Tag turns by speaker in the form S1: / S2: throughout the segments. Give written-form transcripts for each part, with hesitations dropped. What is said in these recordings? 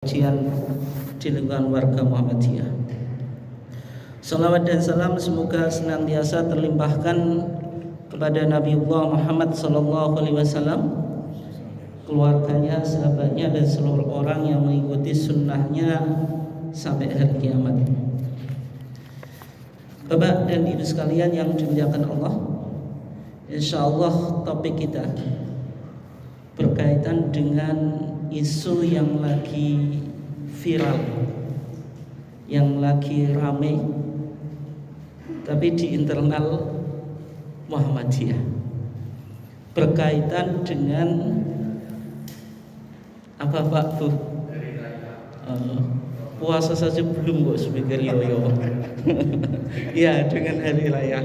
S1: Kajian di lingkungan warga Muhammadiyah. Salawat dan salam semoga senantiasa terlimpahkan kepada Nabiullah Muhammad SAW, keluarganya, sahabatnya, dan seluruh orang yang mengikuti sunnahnya sampai hari kiamat. Bapak dan ibu sekalian yang dimuliakan Allah, insyaallah topik kita berkaitan dengan isu yang lagi viral, yang lagi rame, tapi di internal Muhammadiyah, berkaitan dengan apa Pak Bu? Puasa saja belum kok speaker yoyo. Ya, dengan hari raya.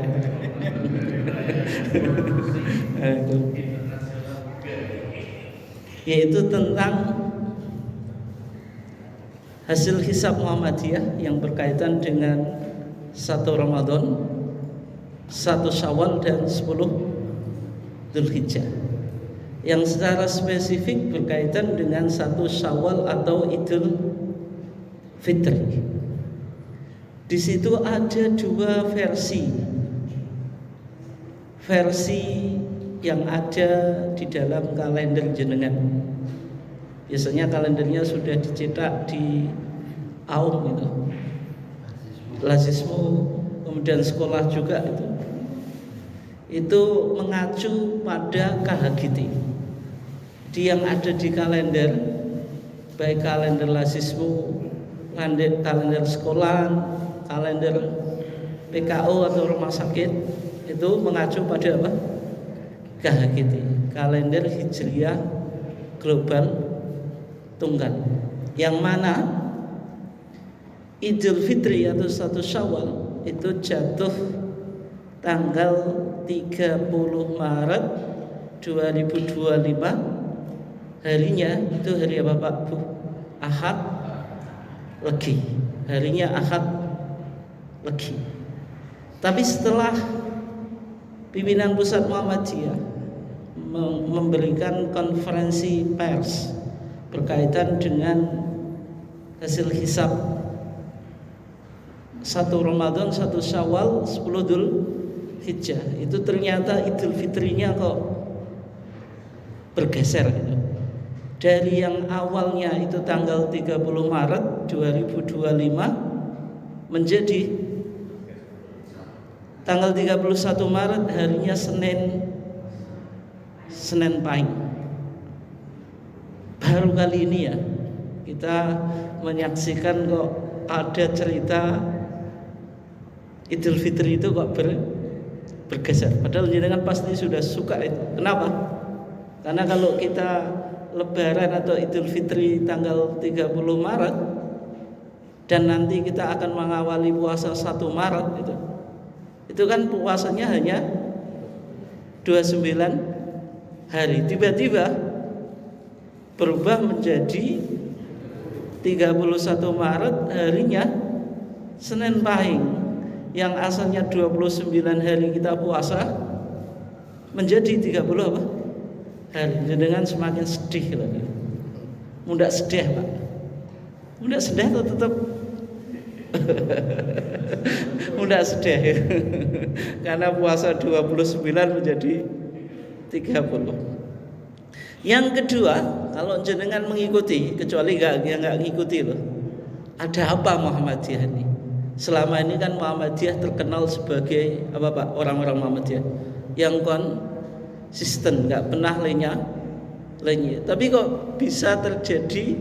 S1: Yaitu tentang hasil hisab Muhammadiyah yang berkaitan dengan 1 Ramadan, 1 Syawal, dan 10 Dzulhijjah, yang secara spesifik berkaitan dengan 1 Syawal atau Idul Fitri. Di situ ada dua versi yang ada di dalam kalender jenengan. Biasanya kalendernya sudah dicetak di Aum itu, Lazismu, kemudian sekolah juga itu mengacu pada KHGT. Jadi yang ada di kalender, baik kalender Lazismu, kalender sekolah, kalender PKO atau rumah sakit, itu mengacu pada apa? KHGT, kalender Hijriyah Global Tunggal, yang mana Idul Fitri atau 1 Syawal itu jatuh tanggal 30 Maret 2025. Harinya itu hari apa Pak Bu? Ahad Legi. Harinya Ahad Legi. Tapi setelah pimpinan pusat Muhammadiyah memberikan konferensi pers berkaitan dengan hasil hisab 1 Ramadan, 1 Syawal, 10 Dzulhijjah, itu ternyata Idul Fitrinya kok bergeser gitu. Dari yang awalnya itu tanggal 30 Maret 2025 menjadi tanggal 31 Maret, harinya Senin Pahing. Baru kali ini ya kita menyaksikan kok ada cerita Idul Fitri itu kok bergeser. Padahal jenengan pasti sudah suka itu. Kenapa? Karena kalau kita Lebaran atau Idul Fitri tanggal 30 Maret dan nanti kita akan mengawali puasa 1 Maret itu kan puasanya hanya 29 hari. Tiba-tiba berubah menjadi 31 Maret, harinya Senin Pahing, yang asalnya 29 hari kita puasa menjadi 30 apa? Hari. Dengan semakin sedih lagi. Mudah sedih Pak. Mudah sedih atau tetap mudah sedih. Karena puasa 29 menjadi 30. Yang kedua, kalau jenengan mengikuti, kecuali nggak ngikuti loh, ada apa Muhammadiyah ini? Selama ini kan Muhammadiyah terkenal sebagai apa Pak? Orang-orang Muhammadiyah yang konsisten, nggak pernah lenyap. Tapi kok bisa terjadi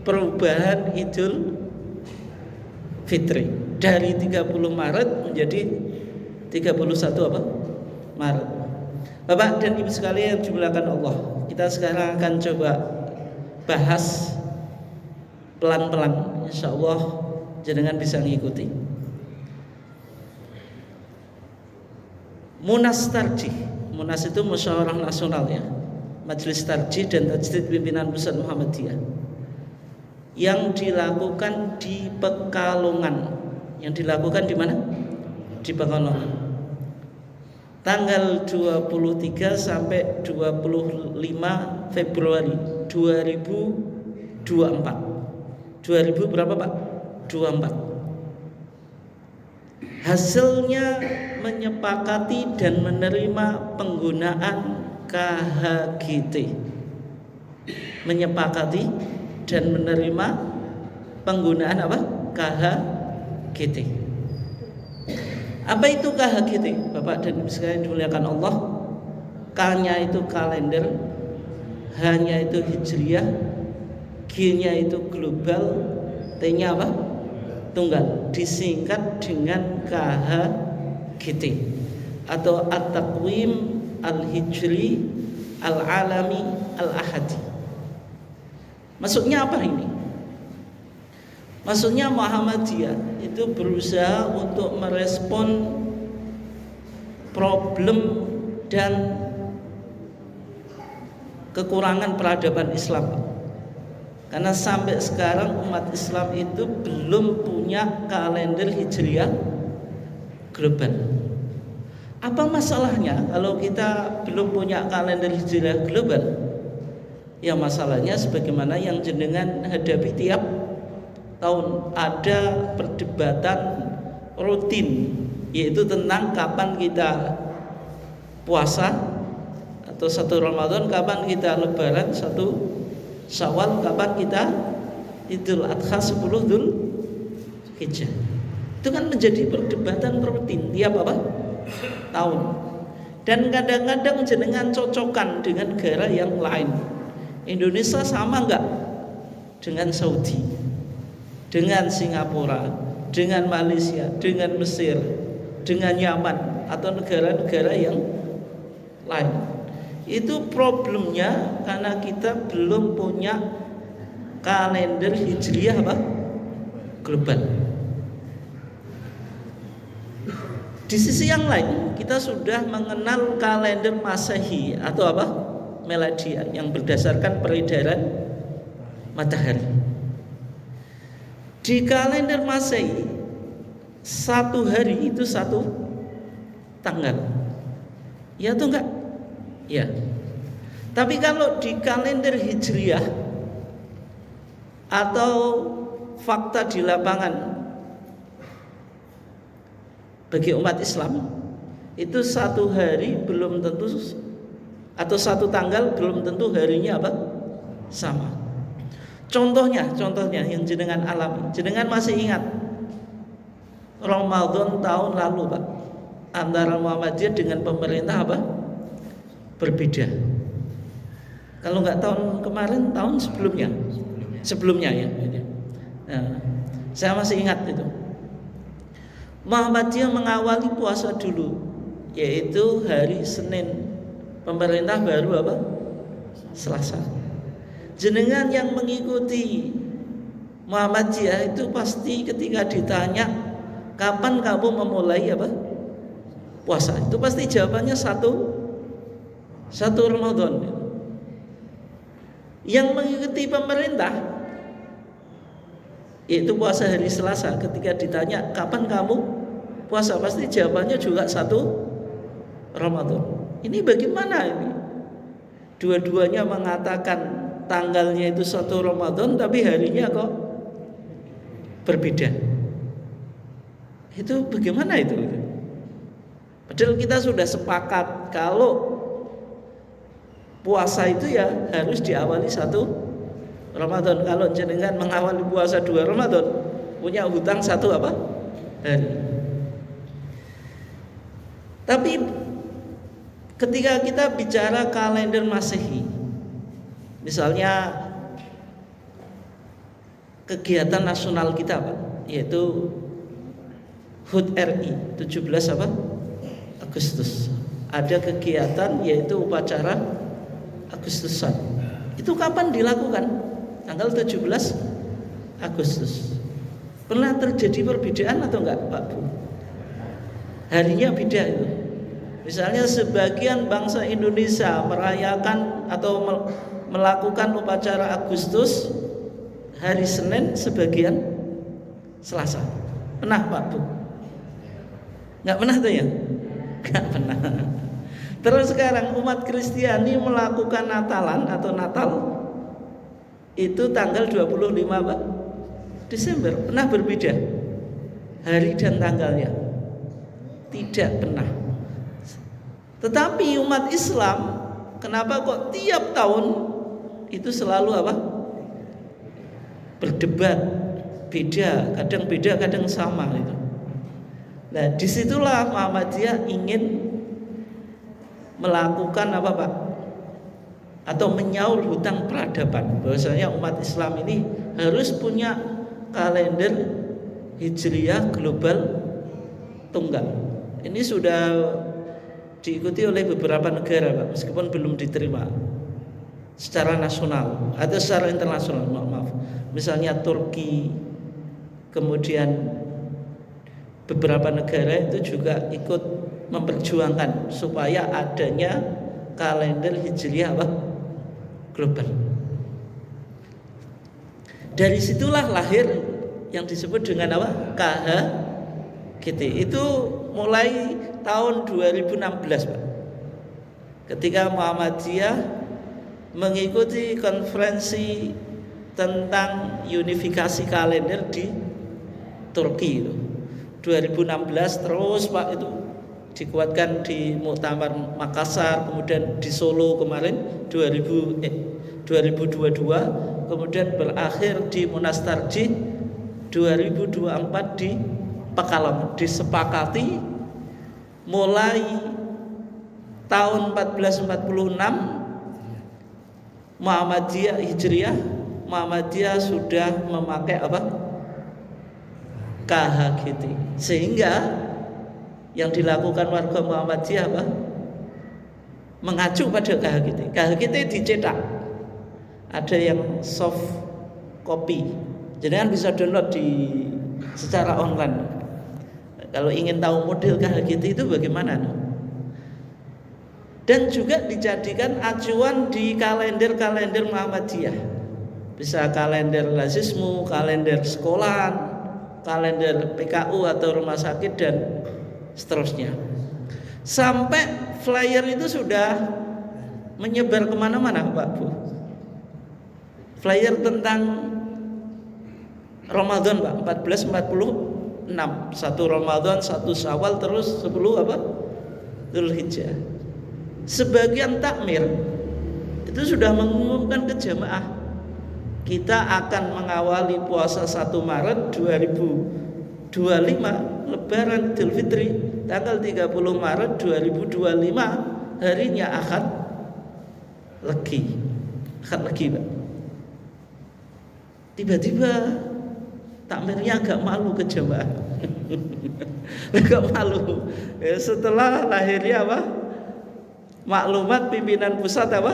S1: perubahan Idul Fitri dari 30 Maret menjadi 31 apa? Maret. Bapak dan Ibu sekalian yang dimuliakan Allah, kita sekarang akan coba bahas pelan-pelan, insya Allah jenengan bisa mengikuti. Munas Tarjih. Munas itu musyawarah nasional ya, Majelis Tarjih dan Tajdid Pimpinan Pusat Muhammadiyah, yang dilakukan di Pekalongan. Yang dilakukan di mana? Di Pekalongan. Tanggal 23 sampai 25 Februari 2025. 2000 berapa Pak? 24. Hasilnya menyepakati dan menerima penggunaan KHGT. Menyepakati dan menerima penggunaan apa? KHGT. Apa itu KHGT? Bapak dan Ibu sekalian dimuliakan Allah. K-nya itu kalender, H-nya itu hijriah, G-nya itu global, T-nya apa? Tunggal. Disingkat dengan KHGT atau At-Taqwim Al-Hijri Al-Alami Al-Ahadi. Maksudnya apa ini? Maksudnya Muhammadiyah itu berusaha untuk merespon problem dan kekurangan peradaban Islam. Karena sampai sekarang umat Islam itu belum punya kalender hijriah global. Apa masalahnya kalau kita belum punya kalender hijriah global? Ya masalahnya sebagaimana yang jenengan hadapi tiap tahun, ada perdebatan rutin, yaitu tentang kapan kita puasa atau 1 Ramadan, kapan kita lebaran 1 Syawal, kapan kita Idul Adha 10 Dzulhijjah. Itu kan menjadi perdebatan rutin tiap apa? Tahun. Dan kadang-kadang jenengan cocokkan dengan negara yang lain. Indonesia sama enggak dengan Saudi, dengan Singapura, dengan Malaysia, dengan Mesir, dengan Yaman atau negara-negara yang lain? Itu problemnya karena kita belum punya kalender hijriah apa? Global. Di sisi yang lain, kita sudah mengenal kalender Masehi atau apa? Meladia yang berdasarkan peredaran matahari. Di kalender Masehi 1 hari itu 1 tanggal. Ya atau enggak? Ya. Tapi kalau di kalender hijriah atau fakta di lapangan bagi umat Islam, itu 1 hari belum tentu, atau 1 tanggal belum tentu harinya apa? Sama. Contohnya yang jenengan alami, jenengan masih ingat Ramadan tahun lalu Pak, antara Muhammadiyah dengan pemerintah apa? Berbeda. Kalau nggak tahun kemarin, tahun sebelumnya ya. Nah, saya masih ingat itu. Muhammadiyah mengawali puasa dulu, yaitu hari Senin. Pemerintah baru apa? Selasa. Jenengan yang mengikuti Muhammadiyah itu pasti ketika ditanya kapan kamu memulai apa? Puasa, itu pasti jawabannya 1 Ramadan. Yang mengikuti pemerintah yaitu puasa hari Selasa, ketika ditanya kapan kamu puasa, pasti jawabannya juga 1 Ramadan. Ini bagaimana ini? Dua-duanya mengatakan tanggalnya itu 1 Ramadan, tapi harinya kok berbeda. Itu bagaimana itu? Padahal kita sudah sepakat kalau puasa itu ya harus diawali 1 Ramadan. Kalau jenengan mengawali puasa 2 Ramadan, punya hutang 1 apa? Hari. Tapi ketika kita bicara kalender Masehi, misalnya kegiatan nasional kita Pak, yaitu HUT RI 17 apa? Agustus. Ada kegiatan yaitu upacara Agustusan. Itu kapan dilakukan? Tanggal 17 Agustus. Pernah terjadi perbedaan atau enggak Pak Bu? Harinya beda itu. Misalnya sebagian bangsa Indonesia merayakan atau melakukan upacara Agustus hari Senin, sebagian Selasa. Pernah Pak Bu? Enggak pernah tuh ya? Enggak pernah. Terus sekarang umat Kristiani melakukan Natalan atau Natal itu tanggal 25 apa? Desember. Pernah berbeda hari dan tanggalnya? Tidak pernah. Tetapi umat Islam kenapa kok tiap tahun itu selalu apa? Berdebat, beda, kadang sama itu. Nah, disitulah Muhammadiyah ingin melakukan apa Pak? Atau menyaur hutang peradaban. Bahwasanya umat Islam ini harus punya kalender Hijriyah global tunggal. Ini sudah diikuti oleh beberapa negara Pak, meskipun belum diterima secara nasional atau secara internasional, maaf. Misalnya Turki, kemudian beberapa negara itu juga ikut memperjuangkan supaya adanya kalender Hijriyah apa? Global. Dari situlah lahir yang disebut dengan apa? KHGT. Itu mulai tahun 2016 Pak. Ketika Muhammadiyah mengikuti konferensi tentang unifikasi kalender di Turki itu 2016 terus Pak, itu dikuatkan di Muktamar Makassar, kemudian di Solo kemarin 2022, kemudian berakhir di Monastarji 2024 di Pekalongan. Disepakati mulai tahun 1446 Muhammadiyah Hijriyah, Muhammadiyah sudah memakai apa? KHGT. Sehingga yang dilakukan warga Muhammadiyah apa? Mengacu pada KHGT. KHGT dicetak. Ada yang soft copy. Jadi kan bisa download secara online. Kalau ingin tahu model KHGT itu bagaimana? Dan juga dijadikan acuan di kalender-kalender Muhammadiyah. Bisa kalender lazismu, kalender sekolahan, kalender PKU atau rumah sakit dan seterusnya. Sampai flyer itu sudah menyebar kemana-mana Pak Bu. Flyer tentang Ramadan Pak, 1446, 1 Ramadan, 1 Syawal, terus 10 apa? Dzulhijjah. Sebagian takmir itu sudah mengumumkan ke jamaah, kita akan mengawali puasa 1 Maret 2025, Lebaran Idul Fitri tanggal 30 Maret 2025, harinya Ahad Legi Pak. Tiba-tiba takmirnya agak malu ke jamaah. Agak malu. Ya, setelah lahirnya apa? Maklumat pimpinan pusat apa?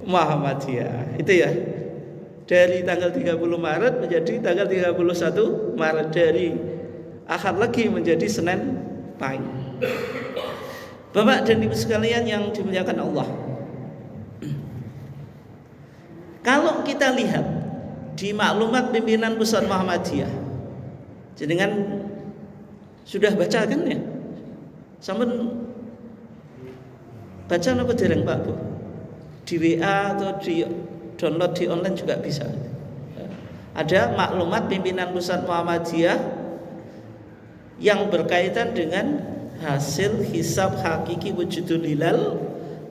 S1: Muhammadiyah. Itu ya. Dari tanggal 30 Maret menjadi tanggal 31 Maret, dari Ahad Legi menjadi Senin Pahing. Bapak dan Ibu sekalian yang dimuliakan Allah, kalau kita lihat di maklumat pimpinan pusat Muhammadiyah, jenengan sudah baca kan ya? Sampai baca apa dereng Pak Bu? Di WA atau di download di online juga bisa. Ada maklumat pimpinan pusat Muhammadiyah yang berkaitan dengan hasil hisab hakiki wujudul hilal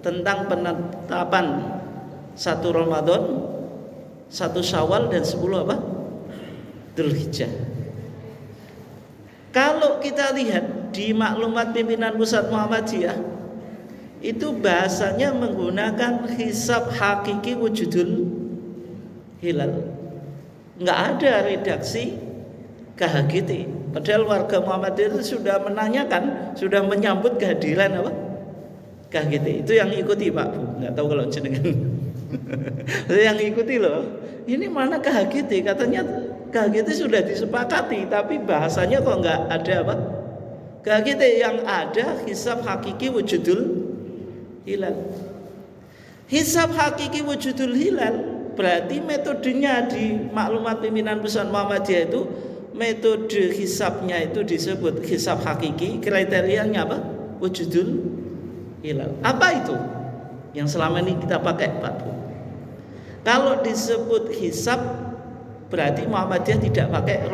S1: tentang penetapan 1 Ramadan, 1 Syawal dan 10 apa? Dzulhijjah. Kalau kita lihat di maklumat pimpinan pusat Muhammadiyah, itu bahasanya menggunakan hisab hakiki wujudul hilal. Enggak ada redaksi KHGT. Padahal warga Muhammadiyah itu sudah menanyakan, sudah menyambut kehadiran apa? KHGT. Itu yang ikuti Pak Bu. Enggak tahu kalau jenengan. Yang ikuti loh. Ini mana KHGT? Katanya KHGT sudah disepakati, tapi bahasanya kok enggak ada apa? KHGT yang ada hisab hakiki wujudul hilal. Hisab hakiki wujudul hilal berarti metodenya di maklumat pimpinan pusat Muhammadiyah itu, metode hisabnya itu disebut hisab hakiki, kriterianya apa? Wujudul hilal. Apa itu yang selama ini kita pakai Pak Bu? Kalau disebut hisab berarti Muhammadiyah tidak pakai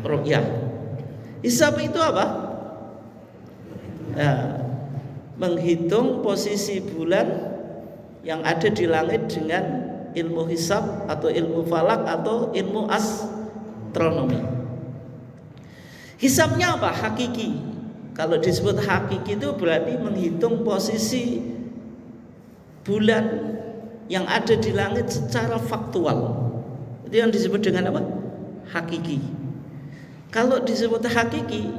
S1: ru'yah. Hisab itu apa? Nah, menghitung posisi bulan yang ada di langit dengan ilmu hisab atau ilmu falak atau ilmu astronomi. Hisabnya apa? Hakiki. Kalau disebut hakiki itu berarti menghitung posisi bulan yang ada di langit secara faktual. Itu yang disebut dengan apa? Hakiki. Kalau disebut hakiki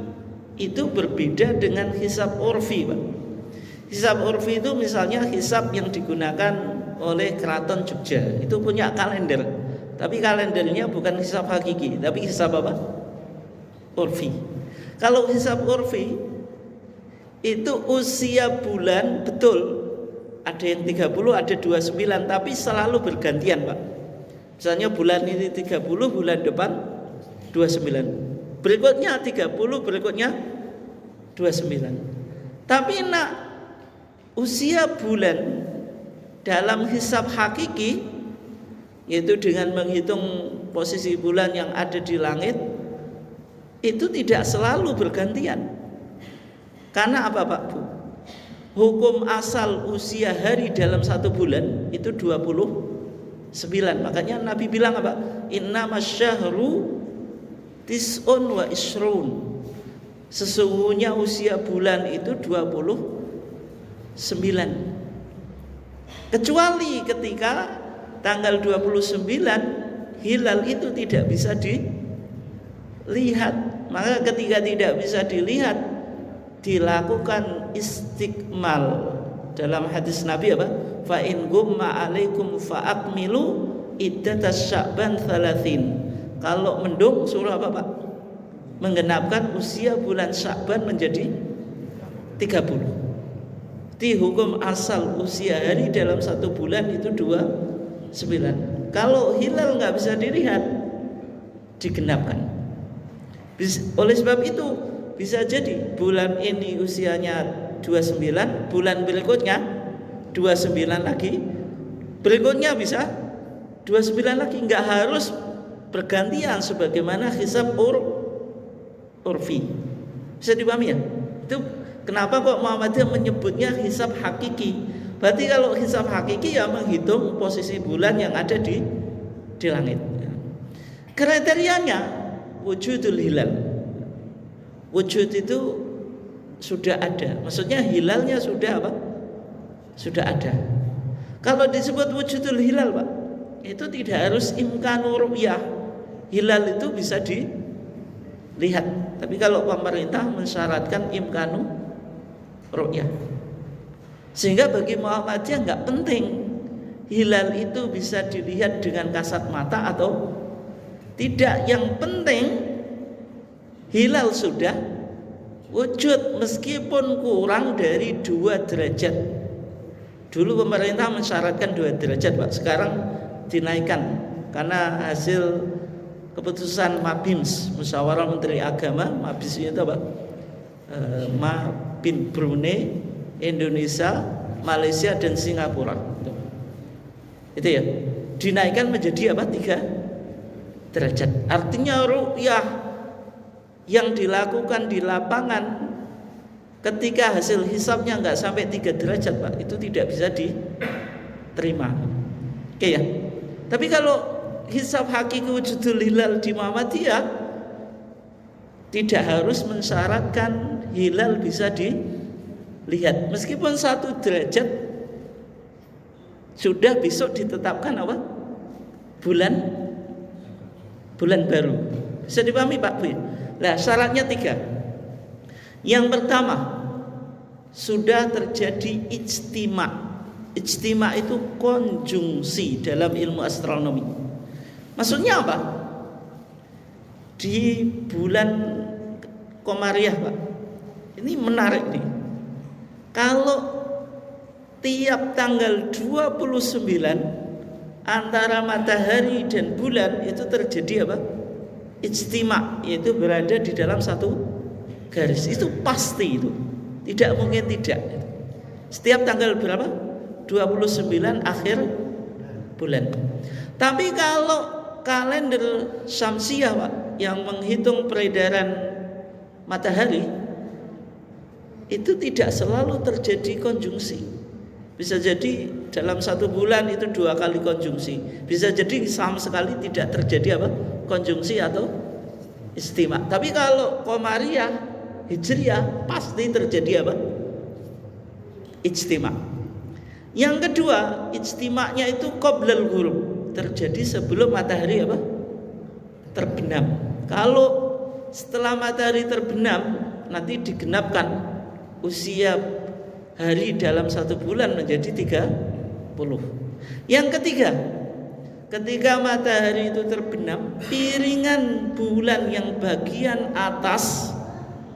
S1: itu berbeda dengan hisab urfi, Pak. Hisab urfi itu misalnya hisab yang digunakan oleh Keraton Jogja. Itu punya kalender. Tapi kalendernya bukan hisab hakiki, tapi hisab apa? Urfi. Kalau hisab urfi itu usia bulan betul. Ada yang 30, ada 29, tapi selalu bergantian, Pak. Misalnya bulan ini 30, bulan depan 29. Berikutnya 30, berikutnya 29. Tapi usia bulan dalam hisab hakiki, yaitu dengan menghitung posisi bulan yang ada di langit, itu tidak selalu bergantian. Karena apa, Pak, Bu? Hukum asal usia hari dalam satu bulan itu 29. Makanya Nabi bilang apa? Innamas syahru tis'un wa isrun. Sesungguhnya usia bulan itu 29. Kecuali ketika tanggal 29 hilal itu tidak bisa dilihat. Maka ketika tidak bisa dilihat, dilakukan istiqmal. Dalam hadis Nabi apa? Fa in gumma alaikum fa akmilu iddatas sya'ban 30. Kalau mendung suruh apa, Pak? Menggenapkan usia bulan Sya'ban menjadi 30. Di hukum asal usia hari dalam satu bulan itu 29. Kalau hilal nggak bisa dilihat, digenapkan. Oleh sebab itu bisa jadi bulan ini usianya 29, bulan berikutnya 29 lagi, berikutnya bisa 29 lagi, nggak harus bergantian sebagaimana hisab urfi. Bisa dipahami ya? Itu kenapa kok Muhammadiyah menyebutnya hisab hakiki? Berarti kalau hisab hakiki ya menghitung posisi bulan yang ada di langit. Kriterianya wujudul hilal. Wujud itu sudah ada. Maksudnya hilalnya sudah apa? Sudah ada. Kalau disebut wujudul hilal, Pak, itu tidak harus imkanu ru'yah. Hilal itu bisa dilihat. Tapi kalau pemerintah mensyaratkan imkanu ru'yah. Sehingga bagi Muhammadiyah nggak penting hilal itu bisa dilihat dengan kasat mata atau tidak. Yang penting hilal sudah wujud meskipun kurang dari 2 derajat. Dulu pemerintah mensyaratkan 2 derajat, Pak. Sekarang dinaikkan karena hasil keputusan MABIMS, Musyawarah Menteri Agama. MABIMS itu apa? MABIN Brunei, Indonesia, Malaysia dan Singapura. Itu ya. Dinaikkan menjadi apa? 3 derajat. Artinya ru'yah yang dilakukan di lapangan ketika hasil hisabnya nggak sampai 3 derajat, Pak, itu tidak bisa diterima. Oke ya. Tapi kalau hisab hakiki wujudul hilal di Muhammadiyah tidak harus mensyaratkan hilal bisa dilihat. Meskipun 1 derajat sudah besok ditetapkan apa? Bulan baru. Bisa dipahami, Pak Bu? Nah, syaratnya 3. Yang pertama, sudah terjadi ijtima. Ijtima itu konjungsi dalam ilmu astronomi. Maksudnya apa? Di bulan Komariah, Pak. Ini menarik nih. Kalau tiap tanggal 29 antara matahari dan bulan itu terjadi apa? Ijtima, yaitu berada di dalam satu garis. Itu pasti itu. Tidak mungkin tidak. Setiap tanggal berapa? 29 akhir bulan. Tapi kalau kalender Syamsiah Pak, yang menghitung peredaran matahari, itu tidak selalu terjadi konjungsi. Bisa jadi dalam 1 bulan itu 2 kali konjungsi. Bisa jadi sama sekali tidak terjadi konjungsi atau istima. Tapi kalau Qamariyah, Hijriyah, pasti terjadi ijtima. Yang kedua, ijtimanya itu qoblal ghurub, terjadi sebelum matahari terbenam. Kalau setelah matahari terbenam, nanti digenapkan usia hari dalam 1 bulan menjadi 30. Yang ketiga, ketika matahari itu terbenam, piringan bulan yang bagian atas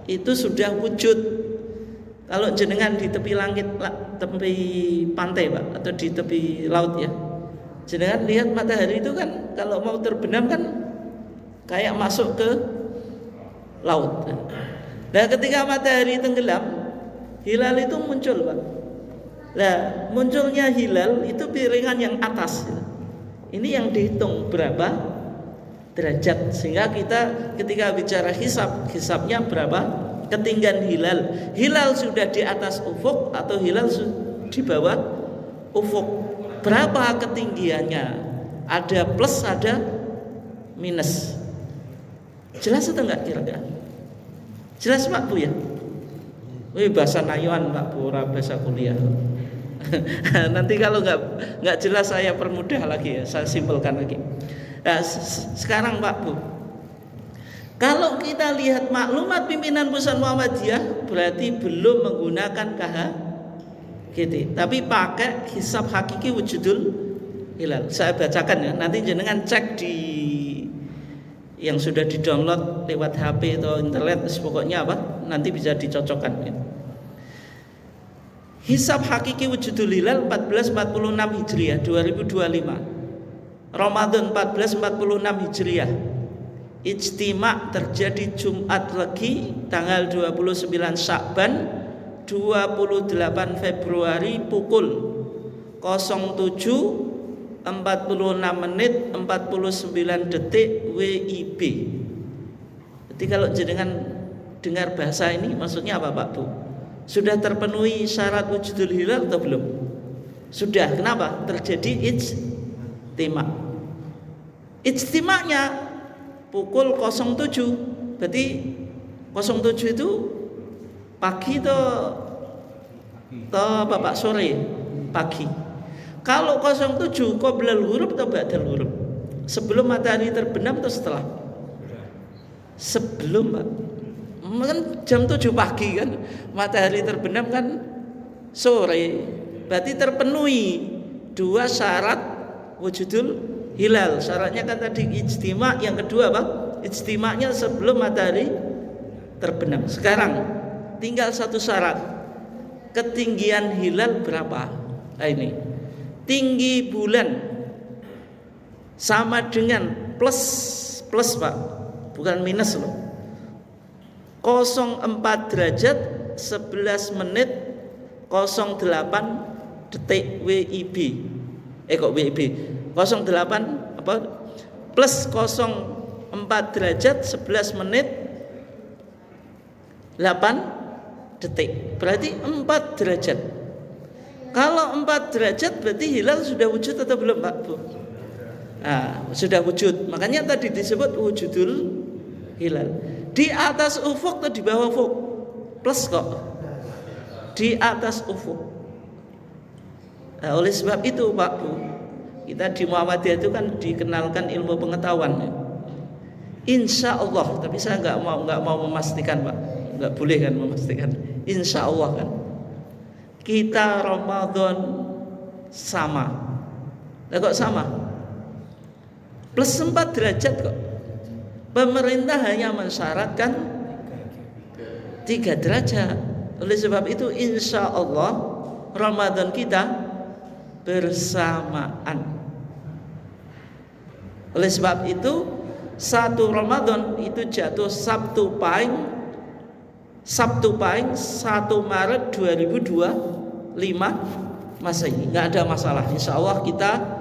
S1: itu sudah wujud. Kalau jenengan di tepi langit, tepi pantai Pak, atau di tepi laut ya, jenengan lihat matahari itu kan kalau mau terbenam kan kayak masuk ke laut. Nah ketika matahari tenggelam, hilal itu muncul Pak. Nah munculnya hilal itu piringan yang atas. Ini yang dihitung berapa derajat, sehingga kita ketika bicara hisabnya berapa ketinggian hilal. Hilal sudah di atas ufuk atau hilal di bawah ufuk, berapa ketinggiannya? Ada plus, ada minus. Jelas atau enggak kira-kira? Jelas Pak Bu ya? Wih, bahasa Nayuan Pak Bu, bahasa kuliah. Nanti kalau nggak jelas saya permudah lagi ya, saya simpelkan lagi. Nah, sekarang Pak Bu, kalau kita lihat maklumat pimpinan pusat Muhammadiyah, berarti belum menggunakan KHGT, tapi pakai hisab hakiki wujudul hilal. Saya bacakan ya, nanti jenengan cek di yang sudah di-download lewat HP atau internet, pokoknya nanti bisa dicocokkan ya. Hisab hakiki wujudul hilal 1446 Hijriah 2025, Ramadan 1446 Hijriah. Ijtima terjadi Jumat Legi tanggal 29 Sya'ban 28 Februari pukul 07.46 menit 49 detik WIB. Jadi kalau jenengan dengar bahasa ini maksudnya apa Pak Bu? Sudah terpenuhi syarat wujudul hilal atau belum? Sudah. Kenapa? Terjadi ijtima. Ijtimanya pukul 07. Berarti 07 itu pagi atau Bapak sore? Pagi. Kalau 07 qoblal ghurub atau ba'dal ghurub? Sebelum matahari terbenam atau setelah? Sebelum Pak. Kan jam 7 pagi kan, matahari terbenam kan sore. Berarti terpenuhi 2 syarat wujudul hilal. Syaratnya kan tadi ijtima, yang kedua ijtimanya sebelum matahari terbenam. Sekarang tinggal 1 syarat, ketinggian hilal berapa? Nah ini, tinggi bulan sama dengan plus Pak, bukan minus loh. 04 derajat 11 menit 08 detik WIB. Kok WIB? 08 plus 04 derajat 11 menit 8 detik. Berarti 4 derajat. Kalau 4 derajat berarti hilal sudah wujud atau belum Pak Bu? Nah, sudah wujud. Makanya tadi disebut wujudul hilal. Di atas ufuk atau di bawah ufuk? Plus kok. Di atas ufuk. Nah, oleh sebab itu Pak Bu, kita di Muhammadiyah itu kan dikenalkan ilmu pengetahuan ya. Insya Allah, tapi saya nggak mau memastikan Pak, nggak boleh kan memastikan. Insya Allah kan kita Ramadan sama. Nah, kok sama? Plus 4 derajat kok. Pemerintah hanya mensyaratkan 3 derajat. Oleh sebab itu insya Allah Ramadan kita bersamaan. Oleh sebab itu 1 Ramadan itu jatuh Sabtu Pahing 1 Maret 2025 Masehi. Nggak ada masalah. Insya Allah kita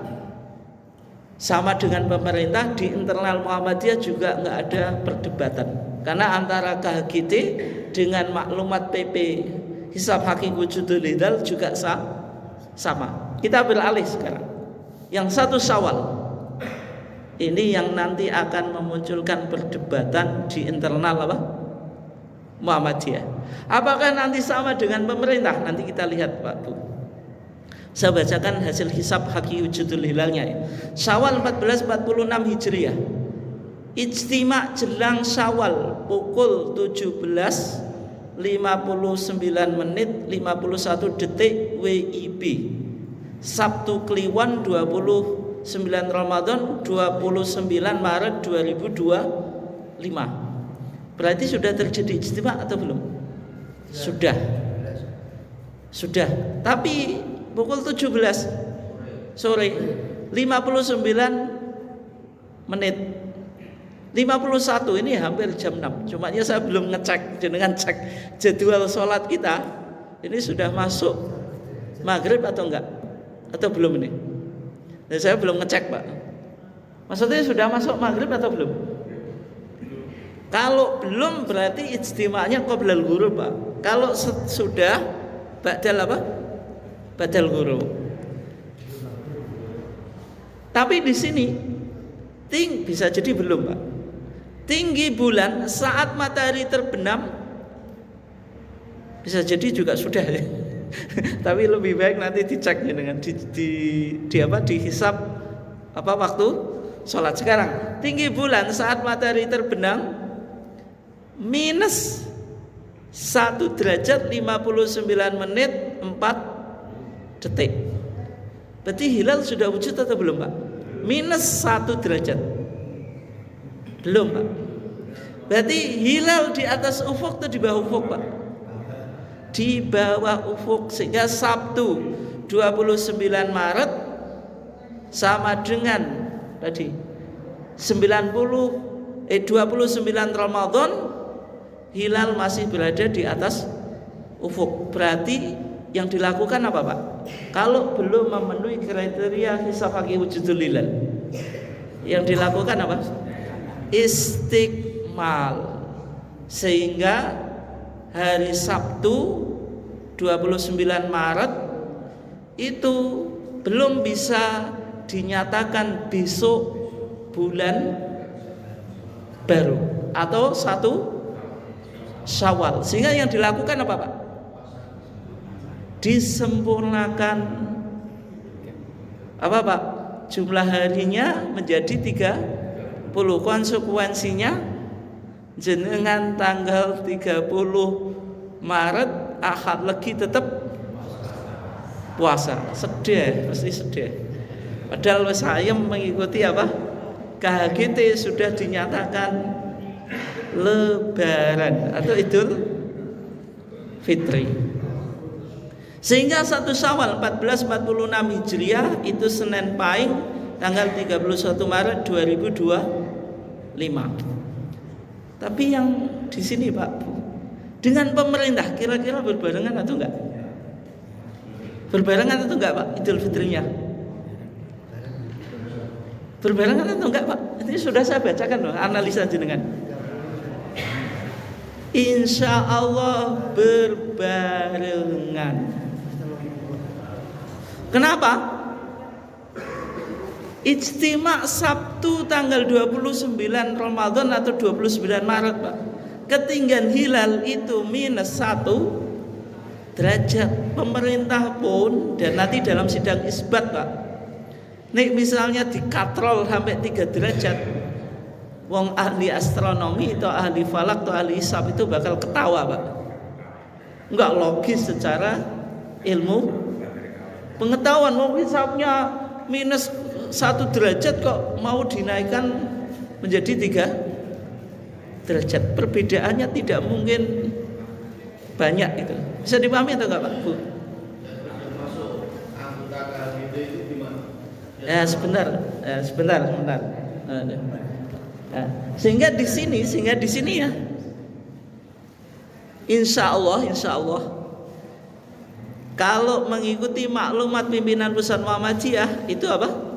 S1: sama dengan pemerintah. Di internal Muhammadiyah juga nggak ada perdebatan, karena antara KHGT dengan maklumat PP Hisab Hakiki Wujudul Hilal juga sama. Kita beralih sekarang yang 1 Syawal. Ini yang nanti akan memunculkan perdebatan di internal apa? Muhammadiyah. Apakah nanti sama dengan pemerintah? Nanti kita lihat Pak Bu. Saya bacakan hasil hisab Hakiki Wujudul Hilalnya. Syawal 1446 Hijriah. Ijtima jelang Syawal pukul 17.59 menit 51 detik WIB. Sabtu Kliwon 29 Ramadan 29 Maret 2025. Berarti sudah terjadi ijtima atau belum? Sudah. Tapi pukul 17 sore 59 menit 51 ini hampir jam 6. Cuma saya belum ngecek, jenengan cek jadwal sholat kita. Ini sudah masuk maghrib atau enggak? Atau belum ini? Dan saya belum ngecek Pak. Maksudnya sudah masuk maghrib atau belum? Kalau belum berarti ijtima'nya qoblal ghurub Pak. Kalau sudah ba'dal apa? Ba'dal ghurub. Tapi di sini bisa jadi belum Pak. Tinggi bulan saat matahari terbenam bisa jadi juga sudah ya. Tapi lebih baik nanti dicek ya dengan dihisab apa waktu sholat sekarang. Tinggi bulan saat matahari terbenam minus 1 derajat 59 menit 4 detik. Berarti hilal sudah wujud atau belum Pak? Minus 1 derajat. Belum Pak. Berarti hilal di atas ufuk atau di bawah ufuk Pak? Di bawah ufuk, sehingga Sabtu 29 Maret sama dengan tadi 29 Ramadan, hilal masih berada di atas ufuk. Berarti yang dilakukan apa Pak? Kalau belum memenuhi kriteria hisab Hakiki Wujudul Hilal, yang dilakukan apa? Istiqmal. Sehingga hari Sabtu 29 Maret itu belum bisa dinyatakan besok bulan baru atau 1 Syawal. Sehingga yang dilakukan apa Pak? Disempurnakan apa Pak? Jumlah harinya menjadi 30. Konsekuensinya jenengan tanggal 30 Maret Ahad Legi tetap puasa. Sedih, pasti sedih. Padahal saya mengikuti apa? KHGT sudah dinyatakan Lebaran atau Idul Fitri. Sehingga 1 Syawal 1446 Hijriah itu Senin Pahing tanggal 31 Maret 2025. Tapi yang di sini Pak, dengan pemerintah kira-kira berbarengan atau enggak? Berbarengan atau enggak Pak Idul Fitrinya? Berbarengan atau enggak Pak? Ini sudah saya bacakan loh analisa jenengan. Insya Allah berbarengan. Kenapa? Ijtima Sabtu tanggal 29 Ramadan atau 29 Maret Pak, ketinggian hilal itu minus 1 derajat. Pemerintah pun, dan nanti dalam sidang isbat Pak, nih misalnya dikatrol sampai 3 derajat, wong ahli astronomi atau ahli falak atau ahli hisab itu bakal ketawa Pak. Enggak logis secara ilmu pengetahuan. Wong hisabnya minus 1 derajat kok mau dinaikkan menjadi 3 derajat. Perbedaannya tidak mungkin banyak itu. Bisa dipahami atau enggak Pak Bu? Ya sebentar. Nah, sehingga di sini ya. Insya Allah kalau mengikuti maklumat pimpinan pusat Muhammadiyah itu apa?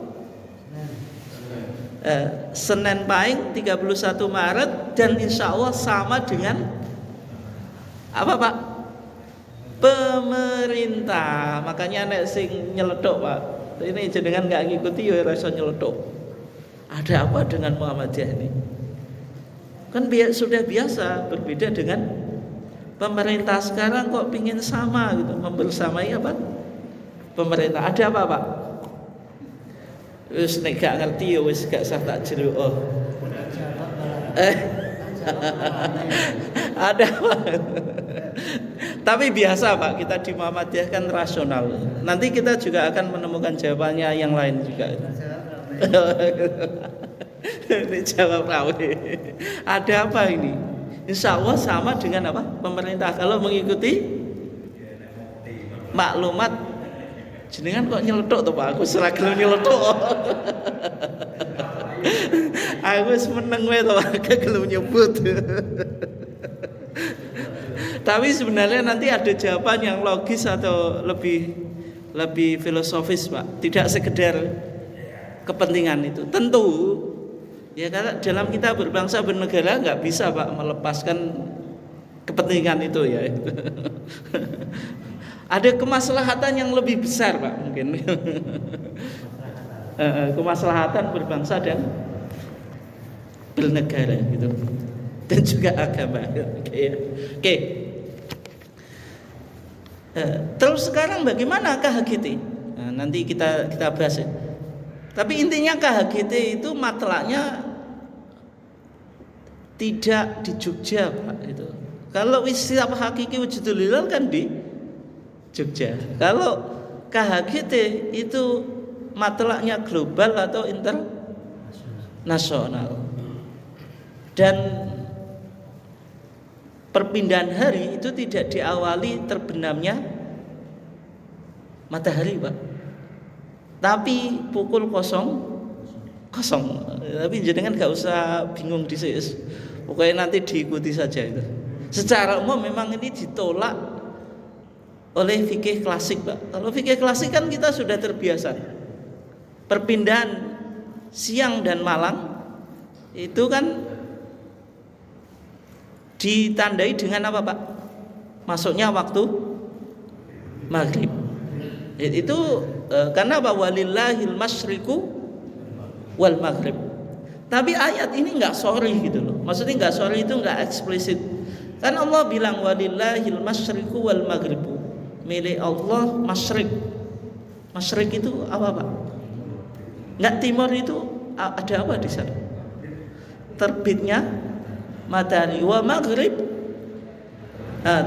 S1: Senin Pahing 31 Maret dan insya Allah sama dengan apa Pak? Pemerintah. Makanya nek sing nyeletuk Pak, ini jenengan nggak ngikuti ya rasa nyeletuk. Ada apa dengan Muhammadiyah ini? Kan sudah biasa, berbeda dengan pemerintah sekarang kok pingin sama gitu, membersamai apa? Pemerintah. Ada apa Pak? Wis nek gak ngerti ya wis gak sah tak jero. Oh. Ada apa? Tapi biasa Pak, kita di Muhammadiyah kan rasional. Nanti kita juga akan menemukan jawabannya yang lain juga. Ini jawab rawi. Ada apa ini? Insya Allah sama dengan apa? Pemerintah. Kalau mengikuti maklumat, jenengan kok nyeletuk tuh Pak? Aku seragam nyeletuk. Aku seneng wae to Pak, gelem nyebut. Tapi sebenarnya nanti ada jawaban yang logis atau lebih filosofis Pak. Tidak sekedar kepentingan itu. Tentu ya karena dalam kita berbangsa bernegara nggak bisa Pak melepaskan kepentingan itu ya. Ada kemaslahatan yang lebih besar Pak mungkin. Kemaslahatan berbangsa dan bernegara gitu. Dan juga agama. Oke. Terus sekarang bagaimana KHGT? Nah, nanti kita bahas ya. Tapi intinya KHGT itu matlaknya tidak di Jogja Pak itu. Kalau istilah hakiki wujudul hilal kan di Jogja. Kalau KHGT itu matlaknya global atau internasional. Dan perpindahan hari itu tidak diawali terbenamnya matahari Pak, tapi pukul 00. Tapi jangan nggak usah bingung di sini. Pokoknya nanti diikuti saja itu. Secara umum memang ini ditolak oleh fikih klasik Pak. Kalau fikih klasik kan kita sudah terbiasa. Perpindahan siang dan malam itu kan ditandai dengan apa Pak? Masuknya waktu maghrib. Itu karena apa? Walillahil masyriqu wal maghrib. Tapi ayat ini nggak sorry gitu loh. Maksudnya nggak sorry itu nggak eksplisit. Kan Allah bilang walillahil masyriqu wal maghribu. Milik Allah masyriq. Masyriq itu apa Pak? Nggak timur itu ada apa di sana? Terbitnya matahari wa maghrib,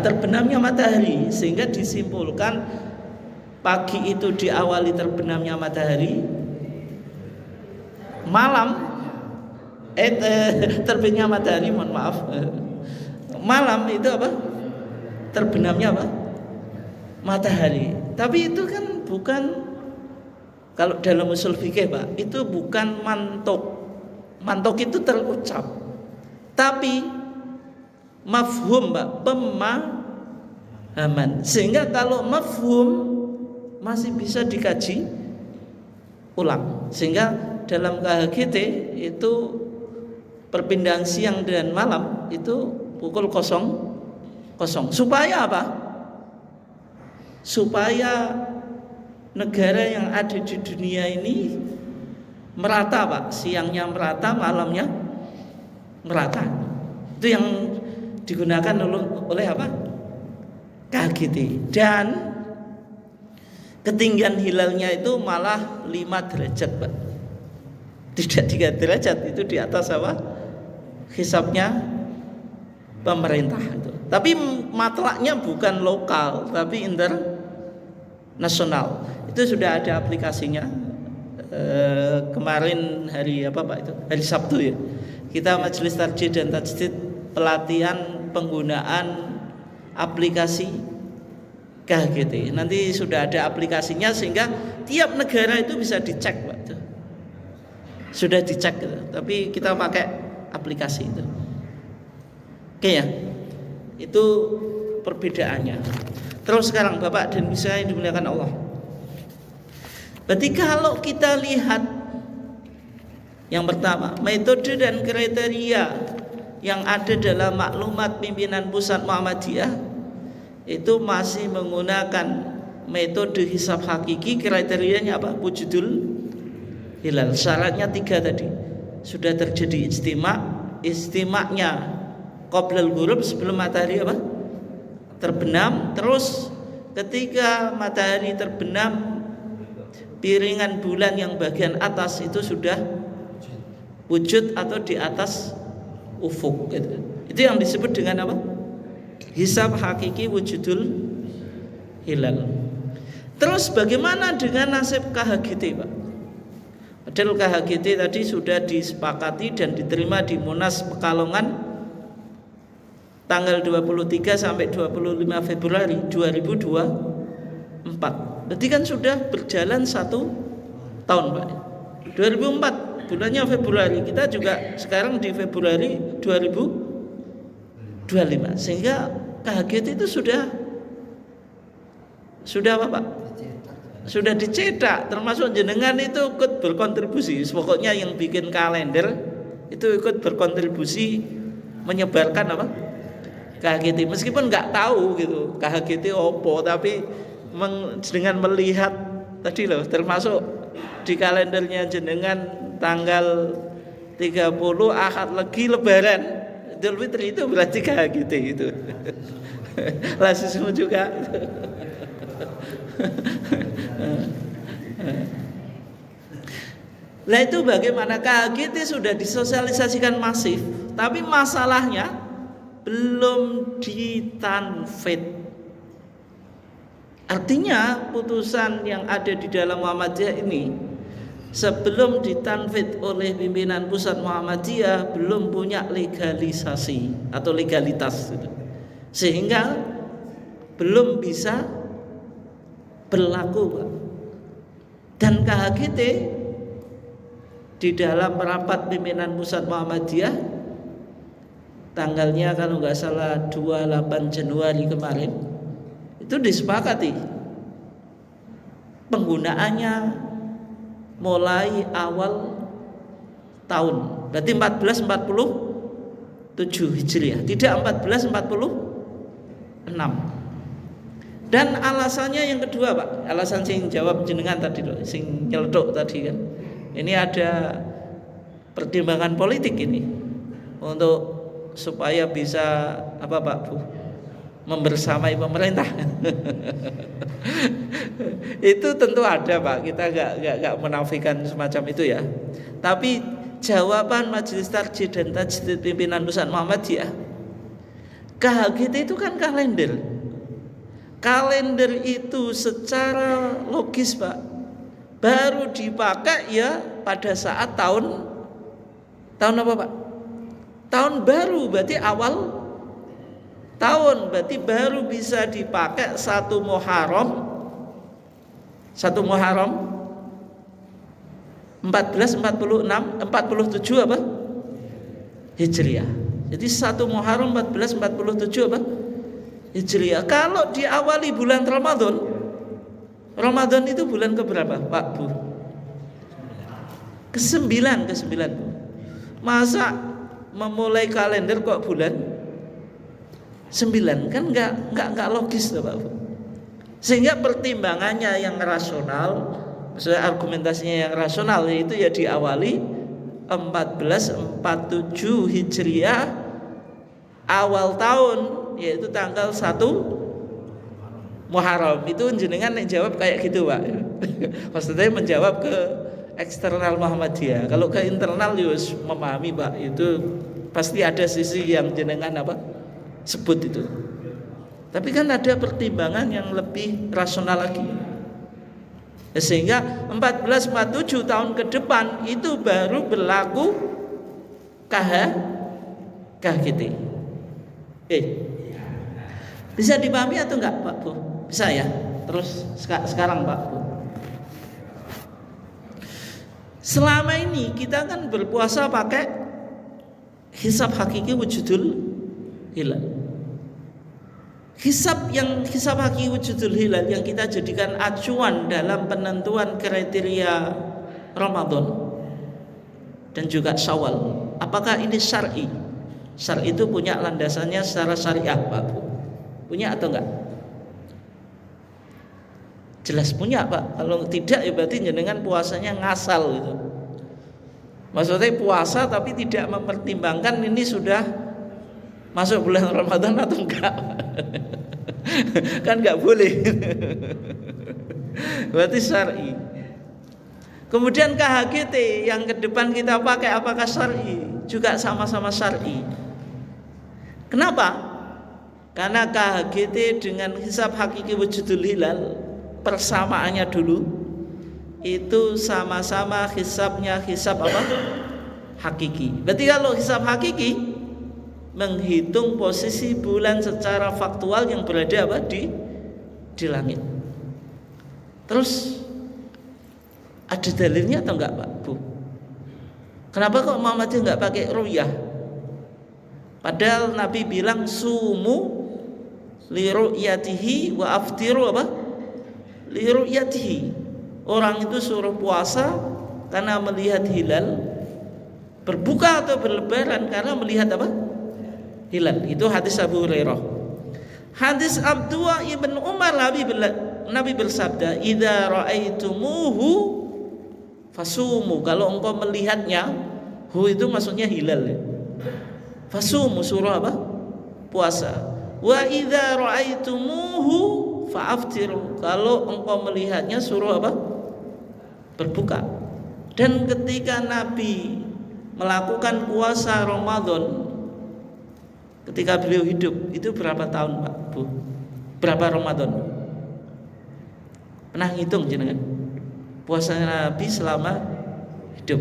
S1: terbenamnya matahari, sehingga disimpulkan pagi itu diawali terbenamnya matahari, malam terbitnya matahari, mohon maaf, malam itu apa? Terbenamnya apa? Matahari. Tapi itu kan bukan, kalau dalam usul fikih Pak, itu bukan mantuk. Mantuk itu terucap. Tapi mafhum Pak, pemahaman. Sehingga kalau mafhum masih bisa dikaji ulang. Sehingga dalam KHGT itu perpindahan siang dan malam itu pukul 00. Supaya apa? Supaya negara yang ada di dunia ini merata Pak, siangnya merata, malamnya merata. Itu yang digunakan oleh apa? KHGT. Dan ketinggian hilalnya itu malah 5 derajat Pak. Tidak 3 derajat, itu di atas apa? Hisabnya pemerintah itu. Tapi matlaknya bukan lokal, tapi internasional. Itu sudah ada aplikasinya. Kemarin hari apa Pak itu? Hari Sabtu ya. Kita Majelis Tarjih dan Tajdid pelatihan penggunaan aplikasi KHGT. Nanti sudah ada aplikasinya sehingga tiap negara itu bisa dicek Pak. Sudah dicek gitu. Tapi kita pakai aplikasi itu. Oke ya. Itu perbedaannya. Terus sekarang Bapak dan Ibu saya yang dimuliakan Allah. Berarti kalau kita lihat Yang pertama, metode dan kriteria yang ada dalam maklumat pimpinan pusat Muhammadiyah itu masih menggunakan metode hisab hakiki. Kriterianya apa? Wujudul hilal. Syaratnya 3 tadi. Sudah terjadi istimaknya qoblal ghurub, sebelum matahari apa? Terbenam. Terus ketika matahari terbenam, piringan bulan yang bagian atas itu sudah wujud atau di atas ufuk. Itu yang disebut dengan apa? Hisab hakiki wujudul hilal. Terus bagaimana dengan nasib KHGT, Pak? Padahal KHGT tadi sudah disepakati dan diterima di Munas Pekalongan tanggal 23 sampai 25 Februari 2024. Berarti kan sudah berjalan 1 tahun, Pak. 2004 bulannya Februari, kita juga sekarang di Februari 2025. Sehingga KHGT itu sudah apa, Pak? Sudah dicetak, termasuk jenengan itu ikut berkontribusi. Pokoknya yang bikin kalender itu ikut berkontribusi menyebarkan apa? KHGT. Meskipun nggak tahu gitu KHGT opo, tapi dengan melihat tadi loh, termasuk di kalendernya jenengan tanggal 30 Ahad Legi Lebaran Idul Fitri, itu berarti KHGT itu. Lasismu juga. Nah itu bagaimana KHGT sudah disosialisasikan masif, tapi masalahnya belum ditanfid. Artinya putusan yang ada di dalam Muhammadiyah ini sebelum ditanfid oleh pimpinan pusat Muhammadiyah belum punya legalisasi atau legalitas, sehingga belum bisa berlaku, Pak. Dan KHGT di dalam rapat pimpinan pusat Muhammadiyah tanggalnya kalau nggak salah 28 Januari kemarin itu disepakati penggunaannya mulai awal tahun, berarti 1447 Hijriah, tidak 1446. Dan alasannya yang kedua, Pak, alasan sing jawab jenengan tadi loh, sing nyeletuk tadi kan, ini ada pertimbangan politik ini untuk supaya bisa apa, Pak Bu, membersamai pemerintah. Itu tentu ada, Pak, kita nggak menafikan semacam itu ya. Tapi jawaban Majelis Tarjih dan Tajdid pimpinan pusat Muhammadiyah, KHGT itu kan kalender. Kalender itu secara logis, Pak, baru dipakai ya pada saat tahun apa, Pak? Tahun baru, berarti awal tahun, berarti baru bisa dipakai 1 Muharram 1446 47 apa? Hijriah. Jadi 1 Muharram 1447 apa? Hijriah. Kalau diawali bulan Ramadan itu bulan keberapa, Pak Bu? Ke-9 Bu. Masa memulai kalender kok bulan 9? Kan enggak logis loh, Pak Bu. Sehingga pertimbangannya yang rasional, maksudnya argumentasinya yang rasional, yaitu ya diawali 1447 Hijriah awal tahun, yaitu tanggal 1 Muharram. Itu jenengan yang jawab kayak gitu, Pak. Maksudnya menjawab ke eksternal Muhammadiyah. Kalau ke internal yus memahami, Pak, itu pasti ada sisi yang jenengan apa sebut itu. Tapi kan ada pertimbangan yang lebih rasional lagi. Sehingga 1447 tahun ke depan itu baru berlaku KHGT. Bisa dipahami atau enggak, Pak Bu? Bisa ya? Terus sekarang, Pak Bu, selama ini kita kan berpuasa pakai hisab hakiki wujudul hilal. Hisab hakiki wujudul hilal yang kita jadikan acuan dalam penentuan kriteria Ramadan dan juga Syawal. Apakah ini syar'i? Syar'i itu punya landasannya secara syariah, Pak Bu. Punya atau enggak? Jelas punya, Pak. Kalau tidak ya berarti jenengan puasanya ngasal gitu. Maksudnya puasa tapi tidak mempertimbangkan ini sudah masuk bulan Ramadan atau enggak. Kan enggak boleh. Berarti syar'i. Kemudian KHGT yang ke depan kita pakai apakah syar'i? Juga sama-sama syar'i. Kenapa? Karena KHGT dengan hisab hakiki wujudul hilal persamaannya dulu itu sama-sama hisabnya hisab apa? Hakiki. Berarti kalau hisab hakiki menghitung posisi bulan secara faktual yang berada apa? Di langit. Terus ada dalilnya atau enggak, Pak Bu? Kenapa kok Muhammadiyah enggak pakai ru'yah? Padahal Nabi bilang sumu li ru'yatihi wa aftiru apa? Li ru'yatihi. Orang itu suruh puasa karena melihat hilal, berbuka atau berlebaran karena melihat apa? Hilal. Itu hadis Abu Hurairah. Hadis Abdullah ibn Umar Nabi bersabda, "Idza ra'aitumuhu fasumu." Kalau engkau melihatnya, hu itu maksudnya hilal ya. Fasumu suruh apa? Puasa. Wa idza ra'aitumuhu fa'aftiru. Kalau engkau melihatnya suruh apa? Berbuka. Dan ketika Nabi melakukan puasa Ramadan ketika beliau hidup, itu berapa tahun, Pak Bu? Berapa Ramadan? Pernah ngitung jenengan? Puasa Nabi selama hidup.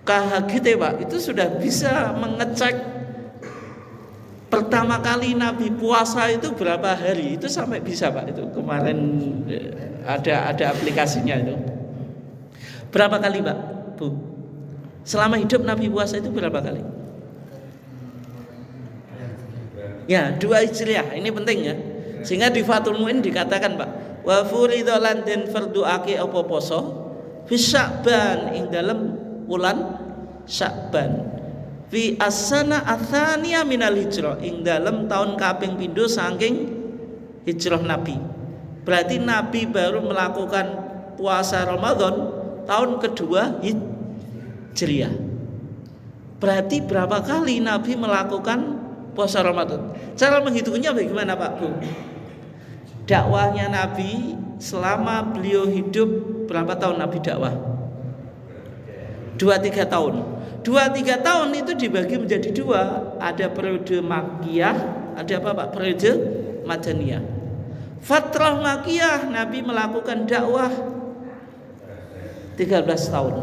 S1: KHGT, Pak, itu sudah bisa mengecek pertama kali Nabi puasa itu berapa hari. Itu sampai bisa, Pak. Itu kemarin ada aplikasinya itu. Berapa kali, Pak Bu? Selama hidup Nabi puasa itu berapa kali? Ya, 2 Hijriah. Ini penting ya. Sehingga di Fathul Mu'in dikatakan, Pak, wa furidho lan den farduake apa poso fi Sya'ban ing dalem wulan Sya'ban fi as-sana atsaniya minal hijrah ing dalem tahun kaping pindho saking hijrah Nabi. Berarti Nabi baru melakukan puasa Ramadan tahun kedua Hijriah. Berarti berapa kali Nabi melakukan puasa Ramadan? Cara menghitungnya bagaimana, Pak Bu? Dakwahnya Nabi selama beliau hidup berapa tahun Nabi dakwah? 2-3 tahun. 2-3 tahun itu dibagi menjadi 2. Ada periode Makkiyah, ada apa, Pak? Periode Madaniyah. Fatrah Makkiyah Nabi melakukan dakwah 13 tahun.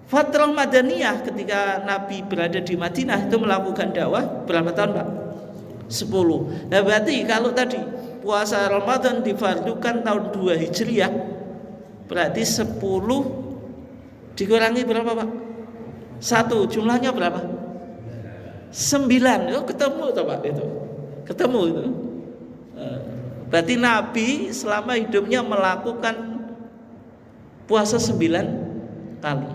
S1: Fatrah Madaniyah ketika Nabi berada di Madinah itu melakukan dakwah berapa tahun, Pak? 10. Nah berarti kalau tadi puasa Ramadan difardukan tahun 2 Hijriah, berarti 10 dikurangi berapa, Pak? 1, jumlahnya berapa? 9. Oh, ketemu toh, Pak, itu. Ketemu itu. Berarti Nabi selama hidupnya melakukan puasa 9 kali.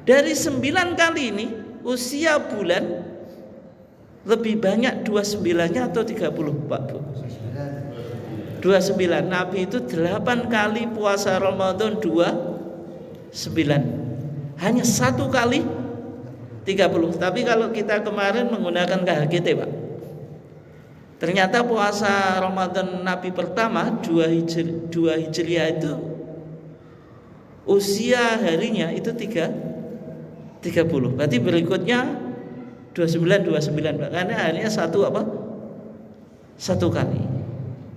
S1: Dari 9 kali ini usia bulan lebih banyak 29-nya atau 30, Pak Bu? 29. Nabi itu 8 kali puasa Ramadan 29. Hanya 1 kali 30. Tapi kalau kita kemarin menggunakan KHGT, Pak, ternyata puasa Ramadan Nabi pertama 2 Hijriah itu usia harinya itu 30. Berarti berikutnya 29, Pak. Karena hanya 1 kali.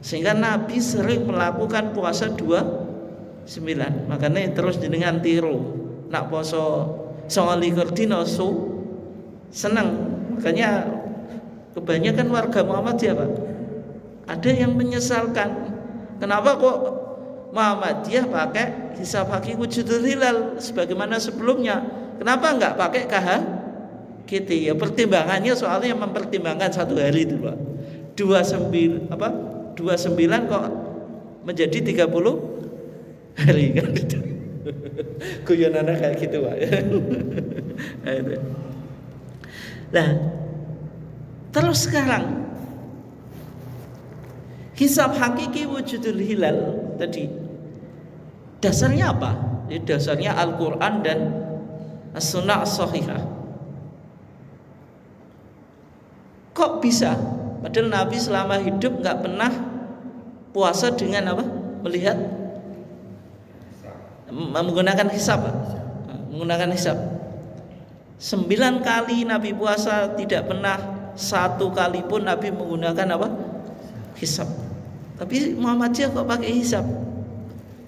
S1: Sehingga Nabi sering melakukan puasa 29. Makanya terus jenengan tiru. Nak poso 29 dina senang. Makanya kebanyakan warga Muhammadiyah, Pak, ada yang menyesalkan kenapa kok Muhammadiyah pakai hisab hakiki wujudul hilal sebagaimana sebelumnya. Kenapa enggak pakai KHGT? Ya pertimbangannya soalnya mempertimbangkan 1 hari itu, Pak. 29 kok menjadi 30 hari kan itu. Guyonannya kayak gitu Pak. Nah, terus sekarang hisab hakiki wujudul hilal tadi dasarnya apa? Dasarnya Al-Quran dan As-Sunnah As-Sahihah. Kok bisa? Padahal Nabi selama hidup nggak pernah puasa dengan apa? Melihat menggunakan hisab, menggunakan hisab. 9 kali Nabi puasa, tidak pernah 1 kali pun Nabi menggunakan apa? Hisab. Tapi Muhammadiyah kok pakai hisab?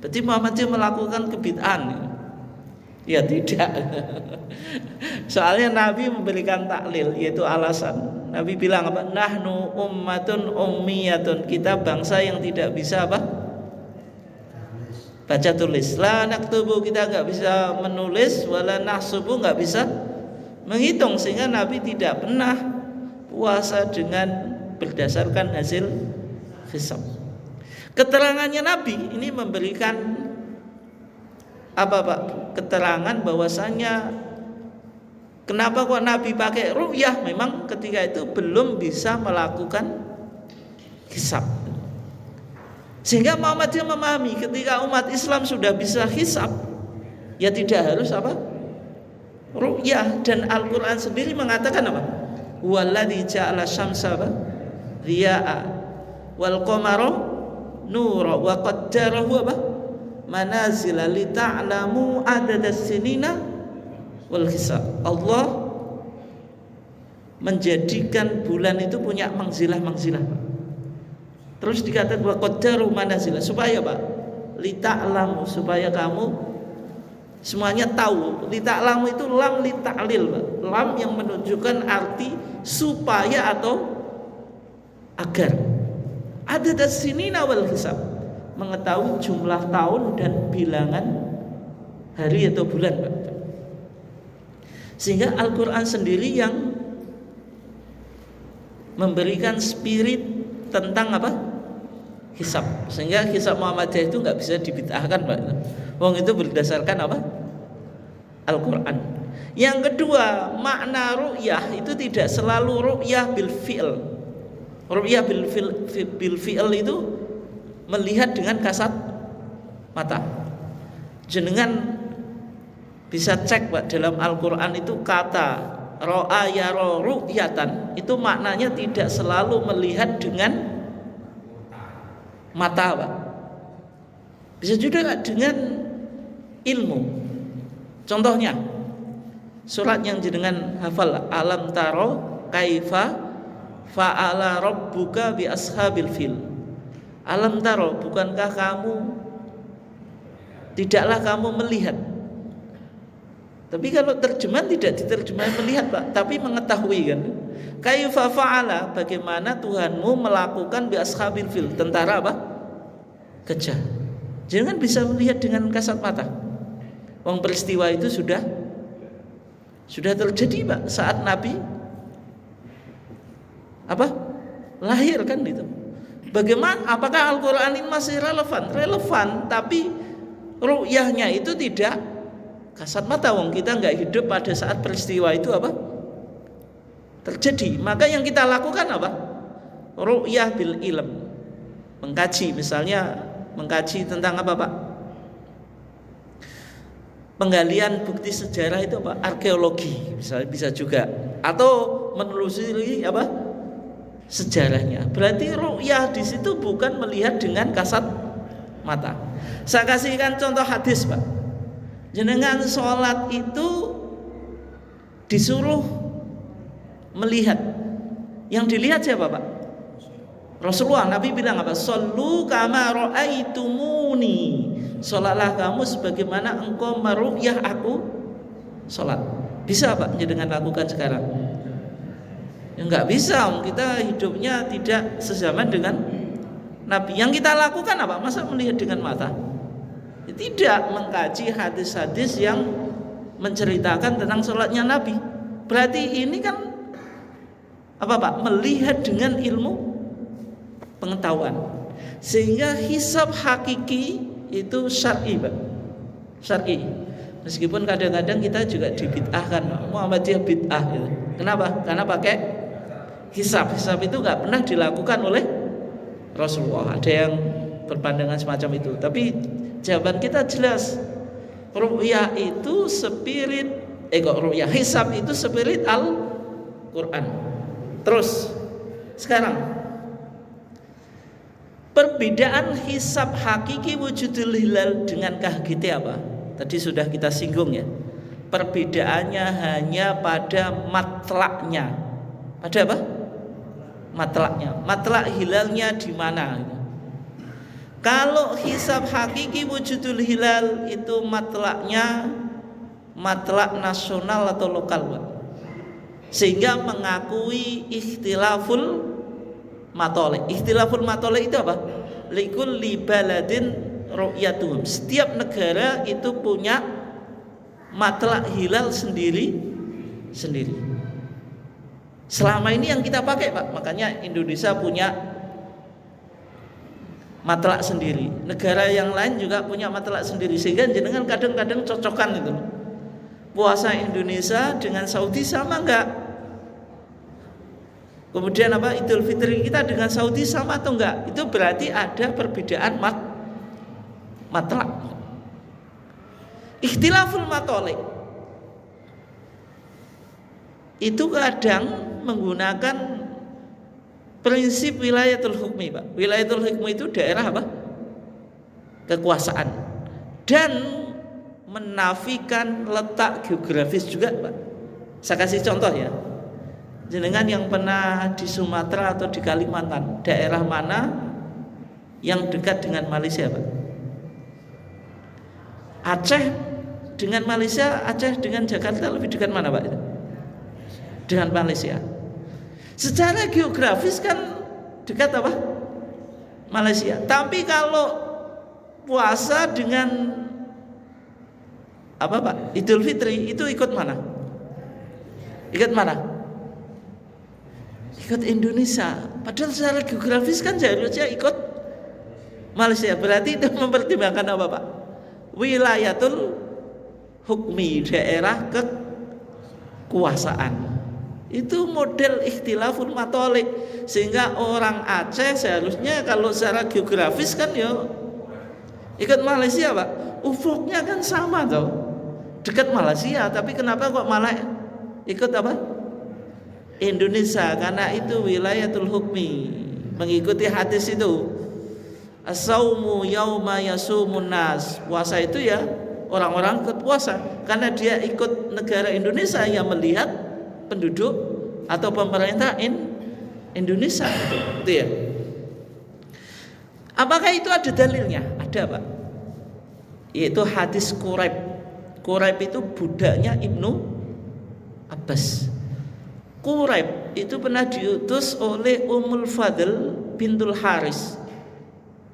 S1: Berarti Muhammadiyah melakukan kebid'ahan. Ya tidak. Soalnya Nabi memberikan taklil, yaitu alasan. Nabi bilang apa? Nahnu ummatun ummiyatun. Kita bangsa yang tidak bisa apa? Baca tulis. La naktubu, kita enggak bisa menulis, wala nahsubu, enggak bisa menghitung, sehingga Nabi tidak pernah puasa dengan berdasarkan hasil hisab. Keterangannya Nabi ini memberikan apa Pak? Keterangan bahwasanya kenapa kok Nabi pakai ru'yah? Memang ketika itu belum bisa melakukan hisab. Sehingga Muhammadiyah memahami ketika umat Islam sudah bisa hisab, ya tidak harus apa? Ru'yah. Dan Al-Quran sendiri mengatakan apa? Huwaladzi ja'ala syamsa riya'a wal qamara nura wa qaddarahu apa? Manazila li ta'lamu adadas sinina wal hisab. Allah menjadikan bulan itu punya mangzilah-mangzilah. Terus dikatakan wa qaddaru manazila, supaya Pak, li ta'lamu, supaya kamu semuanya tahu. Li ta'lamu itu lam li ta'lil, Pak. Lam yang menunjukkan arti supaya atau agar. Adadas sinina wal hisab, mengetahui jumlah tahun dan bilangan hari atau bulan, Pak. Sehingga Al-Quran sendiri yang memberikan spirit tentang apa? Hisab. Sehingga hisab Muhammadiyah itu nggak bisa dibid'ahkan, Pak. Wong itu berdasarkan apa? Al-Quran. Yang kedua, makna ru'yah itu tidak selalu ru'yah bil fi'l. Ru'yah bil fi'l itu melihat dengan kasat mata. Jenengan bisa cek Pak, dalam Al-Quran itu kata ro'a yara ru'yatan itu maknanya tidak selalu melihat dengan mata, Pak. Bisa juga dengan ilmu. Contohnya surat yang jenengan hafal, alam taro kaifa fa'ala rabbuka bi ashabil fil. Alam taro, bukankah kamu, tidaklah kamu melihat. Tapi kalau terjemahan tidak diterjemahkan melihat, Pak, tapi mengetahui kan. Kaifa fa'ala, bagaimana Tuhanmu melakukan bi ashabil fil, tentara apa? Gajah. Jangan bisa melihat dengan kasat mata. Wong peristiwa itu sudah terjadi, Pak, saat Nabi apa? Lahir kan itu. Bagaimana? Apakah Al-Quran ini masih relevan? Relevan, tapi ru'yahnya itu tidak kasat mata. Wong kita nggak hidup pada saat peristiwa itu apa? Terjadi. Maka yang kita lakukan apa? Ru'yah bil ilm. Mengkaji, misalnya mengkaji tentang apa, Pak? Penggalian bukti sejarah itu apa? Arkeologi, misalnya bisa juga. Atau menelusuri apa? Sejarahnya. Berarti ru'yah di situ bukan melihat dengan kasat mata. Saya kasihkan contoh hadis, Pak. Jenengan sholat itu disuruh melihat. Yang dilihat siapa, Pak? Rasulullah. Nabi bilang apa? Shollu kama ra'aitumuni. Sholatlah kamu sebagaimana engkau meru'yah aku sholat. Bisa, Pak, jenengan lakukan sekarang? Ya enggak bisa, kita hidupnya tidak sezaman dengan Nabi. Yang kita lakukan apa? Masa melihat dengan mata? Ya, tidak, mengkaji hadis-hadis yang menceritakan tentang sholatnya Nabi. Berarti ini kan apa, Pak? Melihat dengan ilmu pengetahuan. Sehingga hisab hakiki itu syar'i, Pak. syar'i. Meskipun kadang-kadang kita juga dibid'ahkan, Muhammadiyah bid'ah gitu. Kenapa? Karena pakai hisab. Hisab itu nggak pernah dilakukan oleh Rasulullah. Ada yang berpandangan semacam itu. Tapi jawaban kita jelas. Ru'yah itu spirit, ru'yah, hisab itu spirit Al-Quran. Terus sekarang perbedaan hisab hakiki wujudul hilal dengan KHGT apa? Tadi sudah kita singgung ya. Perbedaannya hanya pada matlaknya. Pada apa? Matlaknya. Matlak hilalnya di mana? Kalau hisab hakiki wujudul hilal itu matlaknya matlak nasional atau lokal, Pak. Sehingga mengakui ikhtilaful matolek. Ikhtilaful matolek itu apa? Likul li baladin ru'yatuhum. Setiap negara itu punya matlak hilal sendiri. Selama ini yang kita pakai, Pak. Makanya Indonesia punya matlak sendiri. Negara yang lain juga punya matlak sendiri. Sehingga jenengan kadang-kadang cocokan itu. Puasa Indonesia dengan Saudi sama enggak? Kemudian apa? Idul Fitri kita dengan Saudi sama atau enggak? Itu berarti ada perbedaan matlak. Ikhtilaful matolek itu kadang menggunakan prinsip wilayatul hukmi, Pak. Wilayatul hukmi itu daerah apa? Kekuasaan. Dan menafikan letak geografis juga, Pak. Saya kasih contoh ya. Jenengan yang pernah di Sumatera atau di Kalimantan, daerah mana yang dekat dengan Malaysia, Pak? Aceh dengan Malaysia, Aceh dengan Jakarta lebih dekat mana, Pak? Dengan Malaysia. Secara geografis kan dekat apa? Malaysia. Tapi kalau puasa dengan apa, Pak? Idul Fitri itu ikut mana? Ikut mana? Ikut Indonesia. Padahal secara geografis kan seharusnya ikut Malaysia. Berarti itu mempertimbangkan apa, Pak? Wilayatul hukmi, daerah kekuasaan. Itu model ikhtilaful matolek. Sehingga orang Aceh seharusnya kalau secara geografis kan ya ikut Malaysia, Pak. Ufuknya kan sama toh, dekat Malaysia. Tapi kenapa kok malah ikut apa? Indonesia. Karena itu wilayatul hukmi, mengikuti hadis itu. As-saumu yauma yasumun nas. Puasa itu ya orang-orang ikut puasa karena dia ikut negara Indonesia yang melihat penduduk atau pemerintah Indonesia itu ya. Apakah itu ada dalilnya? Ada, Pak. Yaitu hadis Quraib. Quraib itu budaknya Ibnu Abbas. Quraib itu pernah diutus oleh Ummul Fadl bintul Haris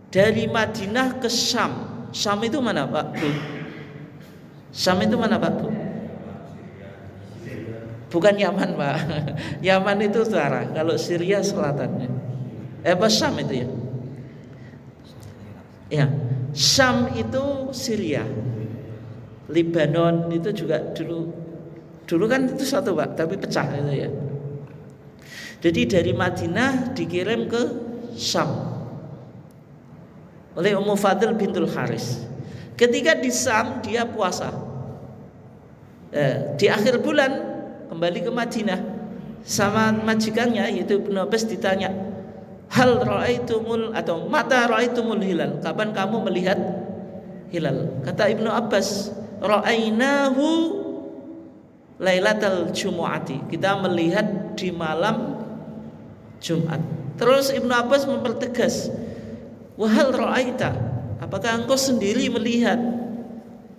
S1: dari Madinah ke Syam. Syam itu mana, Pak, Bu? Syam itu mana, Pak, Bu? Bukan Yaman, Pak. Yaman itu utara, kalau Syria selatannya. Apa Syam itu ya? Ya, Syam itu Syria. Lebanon itu juga dulu kan itu satu, Pak, tapi pecah itu ya. Jadi dari Madinah dikirim ke Syam oleh Ummu Fadl bintul Haris. Ketika di Syam dia puasa. Di akhir bulan kembali ke Madinah sama majikannya yaitu Ibnu Abbas ditanya, hal ra'aitumul atau mata ra'aitumul hilal, kapan kamu melihat hilal? Kata Ibnu Abbas, ra'ainahu lailatal jumu'ati, kita melihat di malam Jumat. Terus Ibnu Abbas mempertegas, wahal ra'aita, apakah engkau sendiri melihat?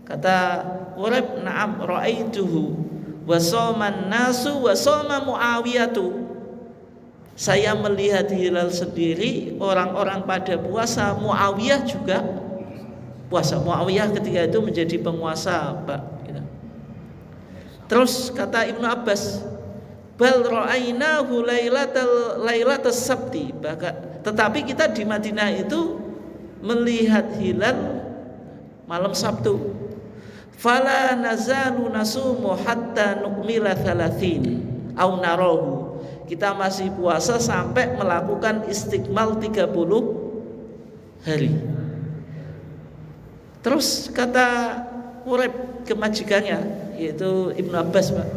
S1: Kata Quraib, na'am ra'aituhu wa shaman nasu wa shama Muawiyatu. Saya melihat hilal sendiri, orang-orang pada puasa, Muawiyah juga puasa. Muawiyah ketika itu menjadi penguasa, Pak. Terus kata Ibnu Abbas, bal ra'ainahu lailatas sabti, tetapi kita di Madinah itu melihat hilal malam Sabtu. Fala nazalu nasumu hatta nukmila 30 au narahu. Kita masih puasa sampai melakukan istiqmal 30 hari. Terus kata Quraib ke majikannya, yaitu Ibnu Abbas, Pak,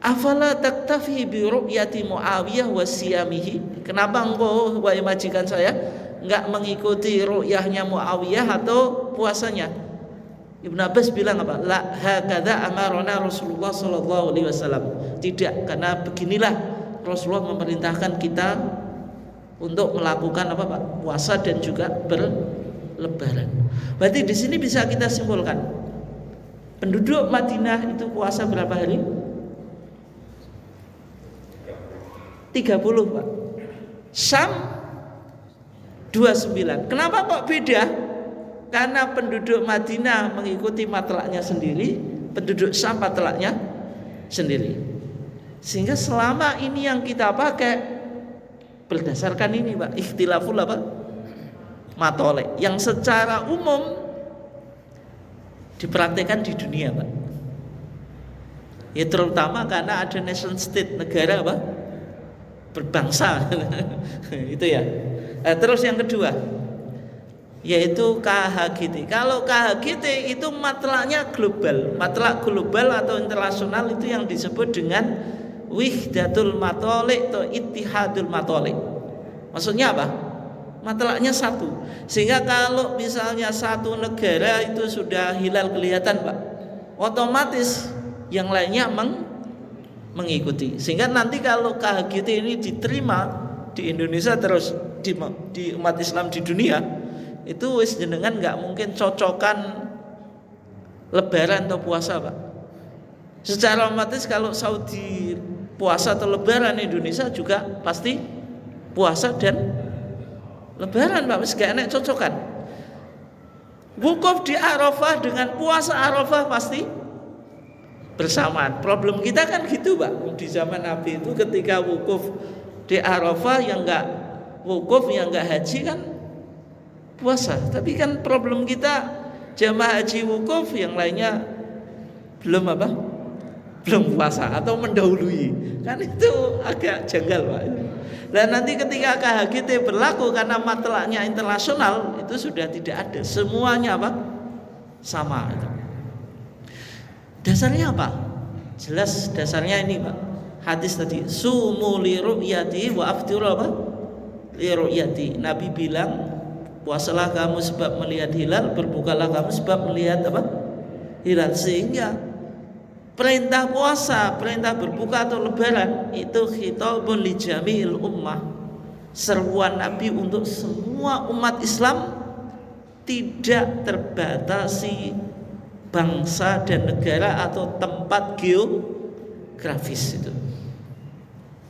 S1: afala taktafi bi ru'yati Muawiyah wa siyamihi? Kenapa engkau wahai majikan saya enggak mengikuti ru'yahnya Muawiyah atau puasanya? Ibnu Abbas bilang apa? La hakadza amarona Rasulullah sallallahu alaihi wasallam. Tidak, karena beginilah Rasulullah memerintahkan kita untuk melakukan apa, Pak? Puasa dan juga berlebaran. Berarti di sini bisa kita simpulkan, penduduk Madinah itu puasa berapa hari? 30, Pak. Syam 29. Kenapa kok beda? Karena penduduk Madinah mengikuti matlaknya sendiri, penduduk Syam matlaknya sendiri. Sehingga selama ini yang kita pakai berdasarkan ini, Pak, ikhtilaful apa? Matolek, yang secara umum dipraktikkan di dunia, Pak. Ya terutama karena ada nation state, negara apa? Berbangsa. Itu ya. Terus yang kedua, yaitu KHGT. Kalau KHGT itu matlaknya global. Matlak global atau internasional itu yang disebut dengan Wihdatul Matolik atau Ittihadul Matolik. Maksudnya apa? Matlaknya satu. Sehingga kalau misalnya satu negara itu sudah hilal kelihatan, Pak, otomatis yang lainnya mengikuti. Sehingga nanti kalau KHGT ini diterima di Indonesia terus di umat Islam di dunia, itu wis jenengan nggak mungkin cocokan lebaran atau puasa, Pak. Secara otomatis kalau Saudi puasa atau lebaran, Indonesia juga pasti puasa dan lebaran, Pak. Wis gak enak cocokan. Wukuf di Arafah dengan puasa Arafah pasti bersamaan. Problem kita kan gitu, Pak. Di zaman Nabi itu ketika wukuf di Arafah, yang enggak wukuf, yang enggak haji kan puasa. Tapi kan problem kita jamaah haji wukuf, yang lainnya belum apa? Belum puasa atau mendahului. Kan itu agak janggal, Pak. Dan nanti ketika KHGT berlaku karena matlaknya internasional, itu sudah tidak ada. Semuanya apa? Sama. Dasarnya apa? Jelas dasarnya ini, Pak. Hadis tadi, sumu li ru'yati wa aftiru apa? Li ru'yati. Nabi bilang, puasalah kamu sebab melihat hilal, berbukalah kamu sebab melihat apa? Hilal. Sehingga perintah puasa, perintah berbuka atau lebaran itu khitabun li jami'il ummah. Seruan Nabi untuk semua umat Islam, tidak terbatasi bangsa dan negara atau tempat geografis itu.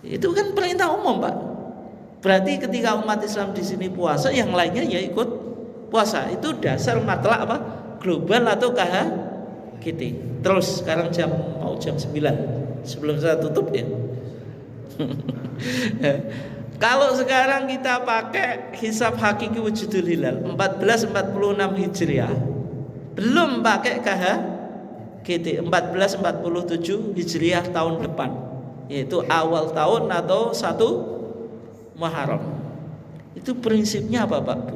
S1: Itu kan perintah umum, Pak. Berarti ketika umat Islam di sini puasa, yang lainnya ya ikut puasa. Itu dasar matlak apa? Global atau KHGT. Terus sekarang mau jam 9 sebelum saya tutup ya. Kalau sekarang kita pakai hisab hakiki wujudul hilal 1446 Hijriah, belum pakai KHGT 1447 Hijriah tahun depan, yaitu awal tahun atau 1 Muharram. Itu prinsipnya apa, Pak Bu?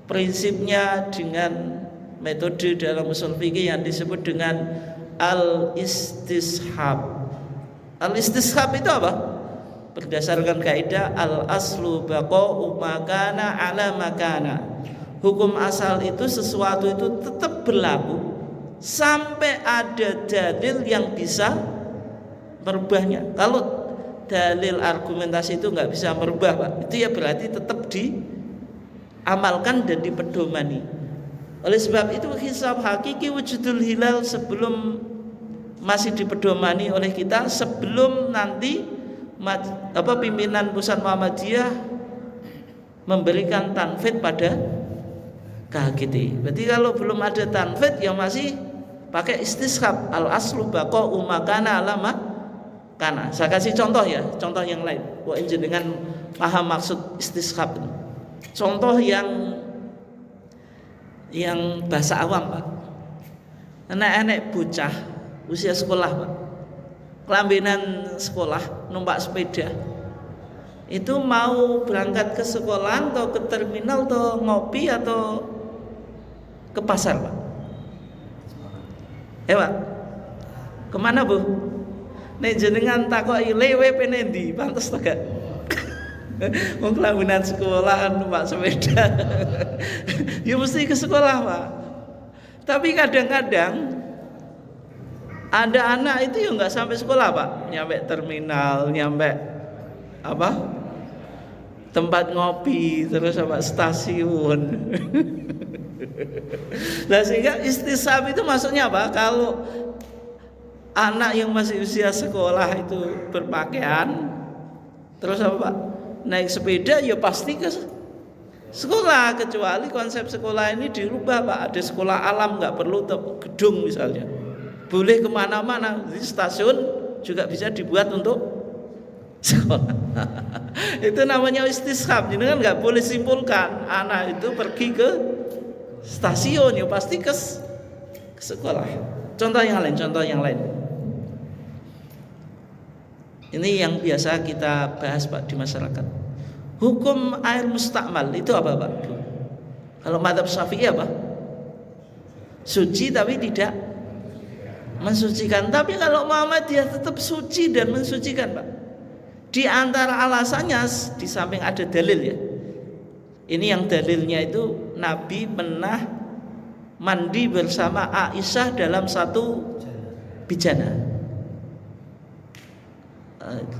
S1: Prinsipnya dengan metode dalam usul fikih yang disebut dengan al-istishab. Al-istishab itu apa? Berdasarkan kaidah al-aslu baqa'u makana ala makana. Hukum asal itu sesuatu itu tetap berlaku sampai ada dalil yang bisa merubahnya. Kalau dalil argumentasi itu nggak bisa merubah, Pak, itu ya berarti tetap diamalkan dan dipedomani. Oleh sebab itu hisab hakiki wujudul hilal sebelum masih dipedomani oleh kita, sebelum nanti pimpinan pusat Muhammadiyah memberikan tanfid pada KHGT. Berarti kalau belum ada tanfid ya masih pakai istishab, al aslu baqa'u makana alama kana. Saya kasih contoh ya, contoh yang lain. Wah, jenengan paham maksud istishab itu. Contoh yang yang bahasa awam Pak. Anak-anak bocah usia sekolah Pak, kelambenan sekolah, numpak sepeda, itu mau berangkat ke sekolah atau ke terminal atau ngopi atau ke pasar Pak? Pak, kemana Bu? Nek jenengan takoki lewe pene ndi? Pantes to gak? Wong kelambenan sekolah numpak sepeda. Ya mesti ke sekolah Pak. Tapi kadang-kadang ada anak itu ya nggak sampai sekolah Pak, nyampe terminal, nyampe apa? Tempat ngopi, terus apa stasiun. Nah sehingga istisab itu maksudnya apa? Kalau anak yang masih usia sekolah itu berpakaian, terus apa Pak? Naik sepeda ya pasti ke sekolah, kecuali konsep sekolah ini dirubah Pak. Ada sekolah alam, nggak perlu gedung misalnya, boleh kemana-mana. Di stasiun juga bisa dibuat untuk sekolah. Itu namanya istishab. Jadi kan nggak boleh simpulkan anak itu pergi ke stasiun ya pasti ke sekolah. Contoh yang lain. Ini yang biasa kita bahas Pak di masyarakat. Hukum air mustakmal itu apa Pak? Kalau mazhab Syafi'i apa? Suci tapi tidak mensucikan. Tapi kalau Muhammadiyah tetap suci dan mensucikan Pak. Di antara alasannya di samping ada dalil ya. Ini yang dalilnya itu Nabi pernah mandi bersama Aisyah dalam satu bijana.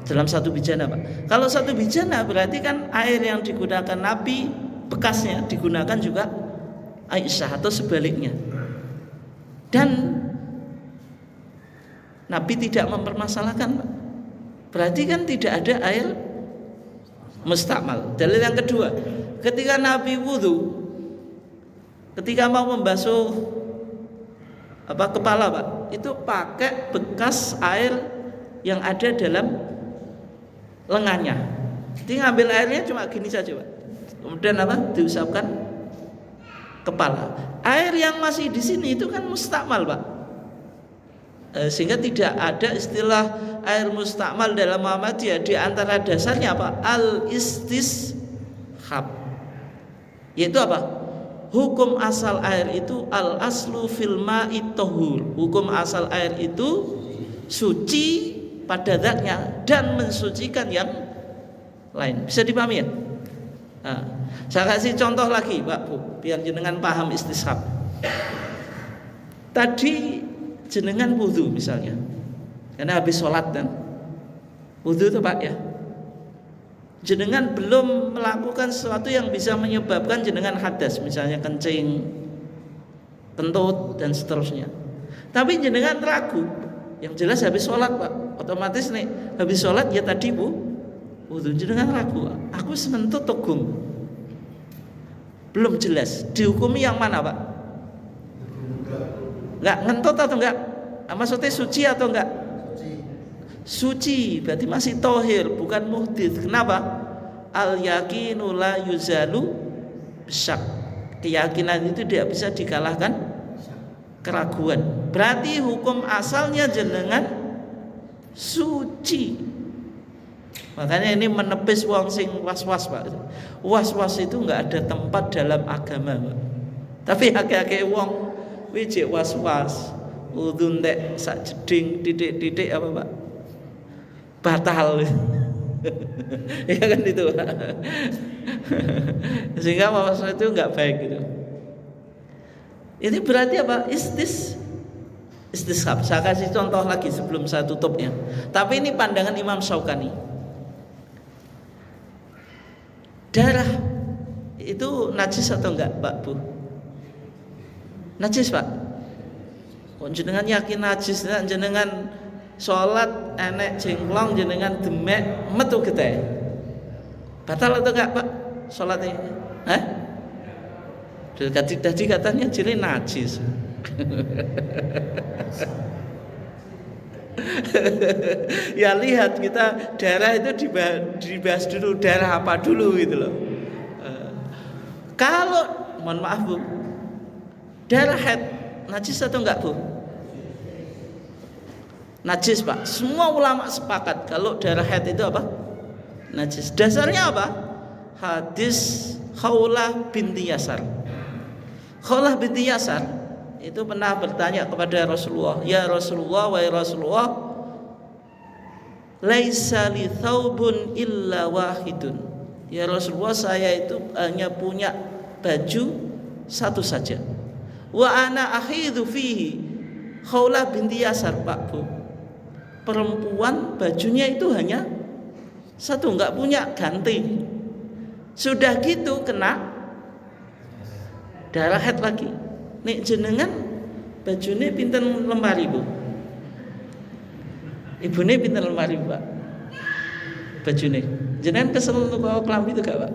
S1: Dalam satu bijana Pak. Kalau satu bijana berarti kan air yang digunakan Nabi bekasnya digunakan juga Aisyah atau sebaliknya. Dan Nabi tidak mempermasalahkan Pak. Berarti kan tidak ada air mustakmal. Dalil yang kedua, ketika Nabi wudu, ketika mau membasuh kepala Pak, itu pakai bekas air yang ada dalam lengannya. Jadi ngambil airnya cuma gini saja Pak. Kemudian diusapkan kepala. Air yang masih di sini itu kan mustakmal Pak. Sehingga tidak ada istilah air mustakmal dalam Muhammadiyah. Di antara dasarnya apa? Al-istishab. Yaitu apa? Hukum asal air itu al-aslu fil ma'i tahur. Hukum asal air itu suci pada zatnya dan mensucikan yang lain. Bisa dipahami ya? Nah, saya kasih contoh lagi Pak Bu, biar jenengan paham istishab. Tadi jenengan wudu misalnya, karena habis sholat kan wudu itu Pak ya, jenengan belum melakukan sesuatu yang bisa menyebabkan jenengan hadas, misalnya kencing, kentut dan seterusnya. Tapi jenengan ragu, yang jelas habis sholat Pak, otomatis nih habis sholat ya tadi Bu wudu, jenengan ragu, aku senentut tegum, belum jelas dihukumi yang mana Pak? Enggak ngentut atau enggak? Maksudnya suci atau enggak? Suci, berarti masih tohir, bukan muhdits. Kenapa? Al yakinu la yuzalu syak. Keyakinan itu tidak bisa dikalahkan keraguan. Berarti hukum asalnya jenengan suci. Makanya ini menepis wong sing was-was Pak. Was-was itu enggak ada tempat dalam agama Pak. Tapi akeh-akeh wong wijik was-was, wudu entek sak jeding titik-titik apa Pak? Batal. Ya kan itu Pak. Sehingga was-was itu enggak baik gitu. Ini berarti apa? Istishab. Saya kasih contoh lagi sebelum saya tutupnya. Tapi ini pandangan Imam Syaukani. Darah itu najis atau enggak Pak Bu? Najis Pak. Kok jenengan yakin najis? Jenengan sholat enek jengklong, jenengan demek metu getih. Batal atau enggak Pak sholatnya? Tadi katanya jadi najis. Ya lihat kita darah itu dibahas dulu, darah apa dulu gitu loh. Kalau mohon maaf Bu, Darah haid najis atau enggak, Bu? Najis, Pak. Semua ulama sepakat kalau darah haid itu apa? Najis. Dasarnya apa? Hadis Khawlah binti Yasar. Khawlah binti Yasar itu pernah bertanya kepada Rasulullah, "Ya Rasulullah, wahai Rasulullah, laisa li thawbun illa wahidun." Ya Rasulullah, saya itu hanya punya baju satu saja. Wa ana ahidhu fihi. Khawlah binti Yasar, Pak, Bu, perempuan bajunya itu hanya satu, enggak punya ganti. Sudah gitu kena darah haid lagi. Nek jenengan bajune pinten lemari, Bu? Ibune pinten lemari, Pak? Bajune. Jenengan kesel untuk bawa kelambi itu gak, Pak?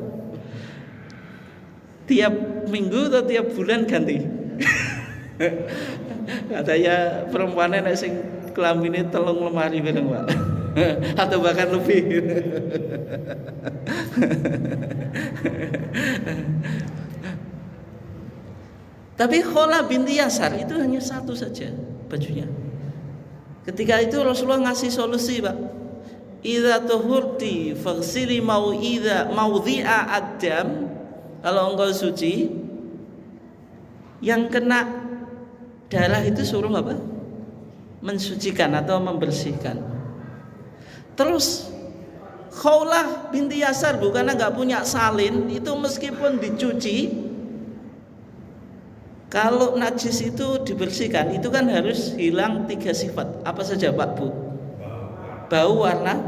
S1: Tiap minggu atau tiap bulan ganti? Katanya perempuannya nek sing kelambine 3 lemari bareng, Pak. Atau bahkan lebih. Tapi Khawlah binti Yasar itu hanya satu saja bajunya. Ketika itu Rasulullah ngasih solusi, Pak. Idza tuhurti faghsili maudhi'a ad-dam. Kalau engkau suci, yang kena darah itu suruh apa? Mensucikan atau membersihkan. Terus Khawlah binti Yasar bukan enggak punya salin, itu meskipun dicuci, kalau najis itu dibersihkan, itu kan harus hilang 3 sifat. Apa saja, Pak, Bu? Bau, warna,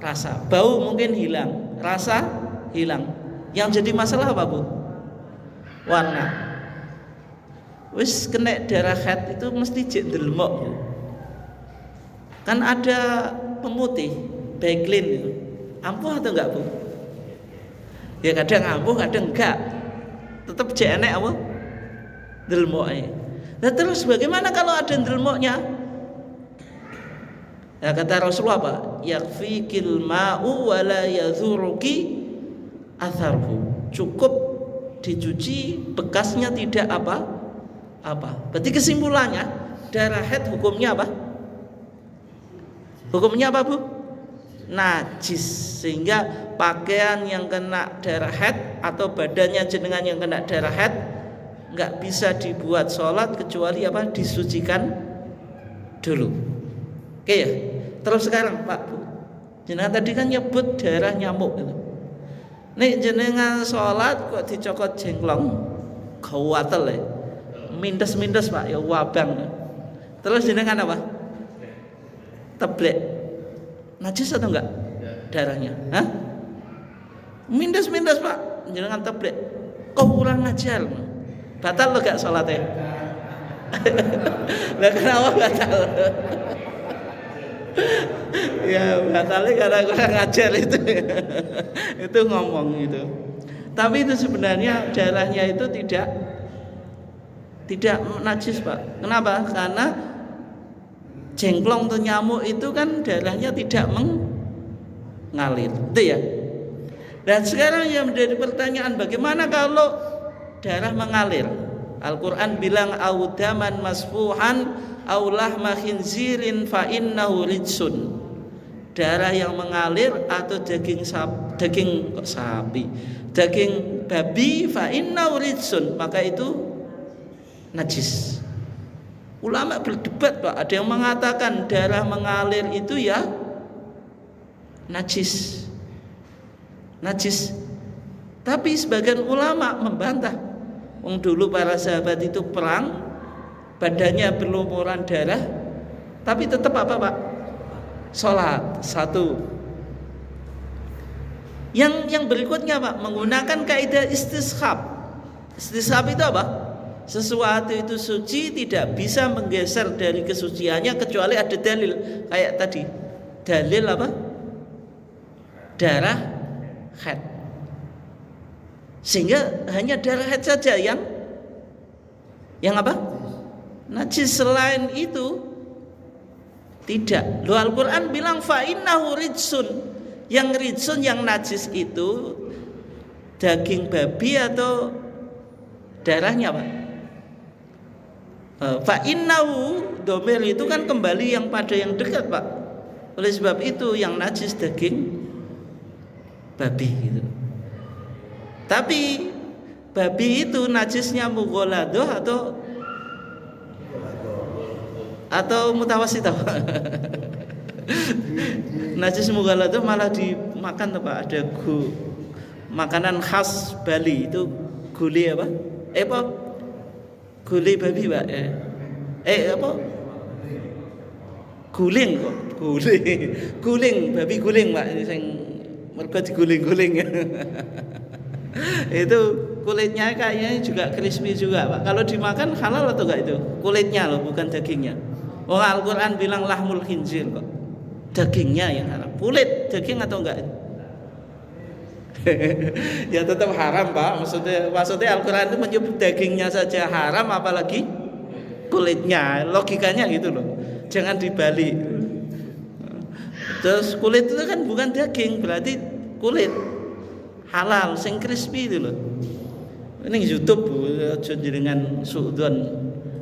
S1: rasa. Bau mungkin hilang, rasa hilang. Yang jadi masalah apa, Bu? Warna. Wis kena darah haid itu mesti jek ndelmok, Bu. Kan ada pemutih, Baiklin itu. Ampuh atau enggak, Bu? Ya kadang ampuh, kadang enggak. Tetap jek enek apa? Ndelmoke. Nah terus bagaimana kalau ada ndelmoknya? Ya kata Rasulullah apa? Yakfikil ma'u wa la yadhuruki atharhu. Cukup dicuci, bekasnya tidak apa. Berarti kesimpulannya darah haid hukumnya apa? Hukumnya apa, Bu? Najis. Sehingga pakaian yang kena darah haid atau badannya jenengan yang kena darah haid enggak bisa dibuat sholat kecuali apa? Disucikan dulu. Oke ya. Terus sekarang, Pak, Bu, jenengan tadi kan nyebut darah nyamuk itu. Nih jenengan sholat kok dicokot jengklong, gawatel ya. Mindes-mindes, Pak, ya wabang. Terus jenengan apa? Teblek. Najis atau enggak darahnya? Hah? Mindes-mindes, Pak, jenengan teblek. Kok kurang ajar? Batal lo gak sholatnya? Lah kenapa batal? Ya batalnya karena kurang ajar itu. Itu ngomong itu. Tapi itu sebenarnya darahnya itu tidak najis, Pak. Kenapa? Karena jengklong atau nyamuk itu kan darahnya tidak mengalir. Itu ya. Dan sekarang yang menjadi pertanyaan, bagaimana kalau darah mengalir? Al-Quran bilang audaman masfuhan aulah khinzirin fa innahu rijsun. Darah yang mengalir atau daging babi fa innahu rijsun, maka itu najis. Ulama berdebat, Pak. Ada yang mengatakan darah mengalir itu ya najis. Tapi sebagian ulama membantah. Wong dulu para sahabat itu perang, badannya berlumuran darah, tapi tetap apa, Pak? Sholat. Satu. Yang berikutnya, Pak, menggunakan kaidah istishab. Istishab itu apa? Sesuatu itu suci tidak bisa menggeser dari kesuciannya kecuali ada dalil. Kayak tadi, dalil apa? Darah haid. Sehingga hanya darah haid saja yang apa? Najis. Selain itu tidak. Loh, Al-Quran bilang fa innahu rijsun. Yang rijsun, yang najis itu daging babi atau darahnya, Pak? Fa innahu domir itu kan kembali yang pada yang dekat, Pak. Oleh sebab itu yang najis daging babi gitu. Tapi babi itu najisnya mughaladoh atau mutawasithah. Najis mughaladoh malah dimakan, Pak. Ada makanan khas Bali itu gulai apa? Gulai babi, Pak. Apa? Guling kok. Guling babi guling, Pak. Sing mergo diguling-guling. Itu kulitnya kayaknya juga crispy juga, Pak. Kalau dimakan halal atau enggak itu? Kulitnya loh, bukan dagingnya. Oh, Al-Qur'an bilang lahmul khinzir kok. Dagingnya yang haram. Kulit daging atau enggak? Ya tetap haram, Pak. Maksudnya Al-Qur'an itu menyebut dagingnya saja haram, apalagi kulitnya. Logikanya gitu loh. Jangan dibalik. Terus kulit itu kan bukan daging, berarti kulit halal, sing crispy itu loh. Ini YouTube aja dengan suudzon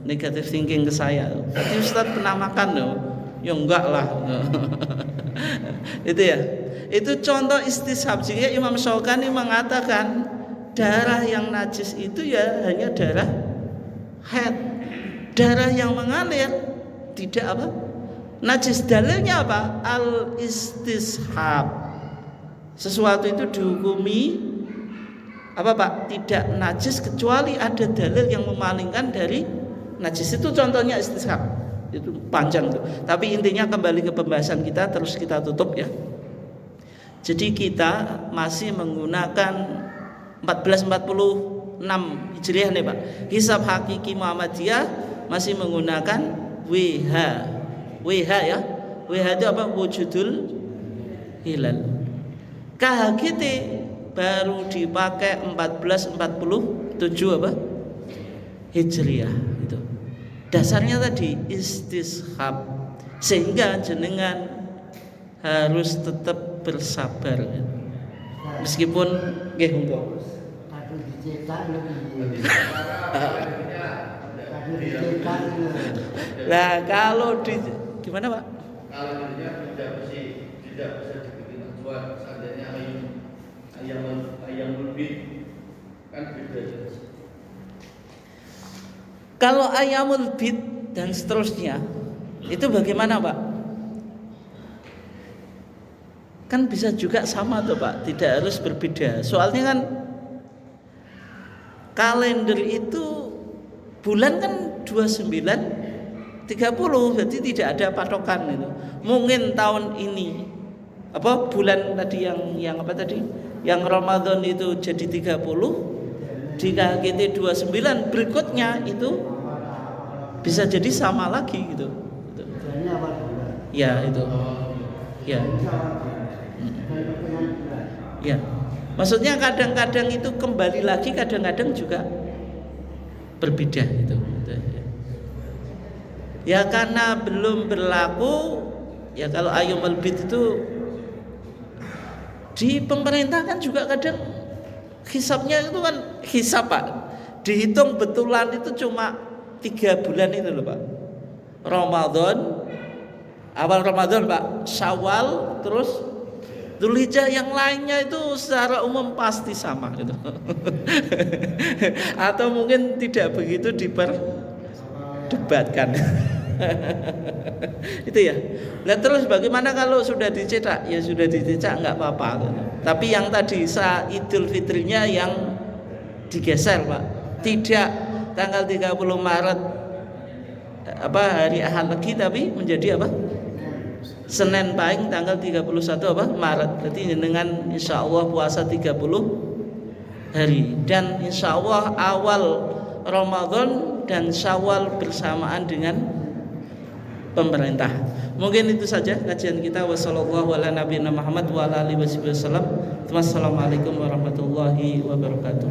S1: negative thinking ke saya. Berarti Ustaz pernah makan loh. Ya enggak lah. Itu ya. Itu contoh istishab. Sehingga Imam Syaukani mengatakan darah yang najis itu ya hanya darah haid. Darah yang mengalir tidak apa? Najis. Dalilnya apa? Al-istishab. Sesuatu itu dihukumi apa, Pak? Tidak najis kecuali ada dalil yang memalingkan dari najis. Itu contohnya istishab. Itu panjang tuh. Tapi intinya kembali ke pembahasan kita, terus kita tutup ya. Jadi kita masih menggunakan 1446 Hijriah nih, Pak. Hisab hakiki Muhammadiyah masih menggunakan WH. WH ya. WH itu apa? Wujudul hilal. KHGT baru dipakai 1447 apa? Hijriah itu. Dasarnya tadi istishab. Sehingga jenengan harus tetap bersabar. Meskipun nggih monggo.
S2: Kadung dicetak lebih.
S1: Lah kalau gimana, Pak?
S3: Kalau jadinya tidak bisa dibikin acuan, seandainya ayam lebih kan beda.
S1: Kalau ayamul bid dan seterusnya itu bagaimana, Pak? Kan bisa juga sama tuh, Pak, tidak harus berbeda. Soalnya kan kalender itu bulan kan 29 30, berarti tidak ada patokan itu. Mungkin tahun ini apa bulan tadi yang apa tadi? Yang Ramadan itu jadi 30, di KHGT 29 berikutnya itu bisa jadi sama lagi gitu. Ya, itu. Ya. Ya. Maksudnya kadang-kadang itu kembali lagi, kadang-kadang juga berbeda itu. Ya karena belum berlaku, ya kalau ayyamul bid itu di pemerintah kan juga kadang hisabnya itu kan hisab, Pak. Dihitung betulan itu cuma 3 bulan itu loh, Pak. Ramadan, awal Ramadan, Pak, Syawal, terus Dzulhijjah, yang lainnya itu secara umum pasti sama gitu. Atau mungkin tidak begitu diperdebatkan. Itu ya. Nah, terus bagaimana kalau sudah dicetak? Ya sudah dicetak enggak apa-apa gitu. Tapi yang tadi Idul Fitrinya yang digeser, Pak. Tidak tanggal 30 Maret apa hari Ahad lagi, tapi menjadi apa? Senin Pahing tanggal 31 apa? Maret. Berarti dengan insyaallah puasa 30 hari dan insyaallah awal Ramadan dan Syawal bersamaan dengan pemerintah. Mungkin itu saja kajian kita. Wassallallahu ala nabiyina Muhammad wa ala alihi wasallam. Wassalamualaikum warahmatullahi wabarakatuh.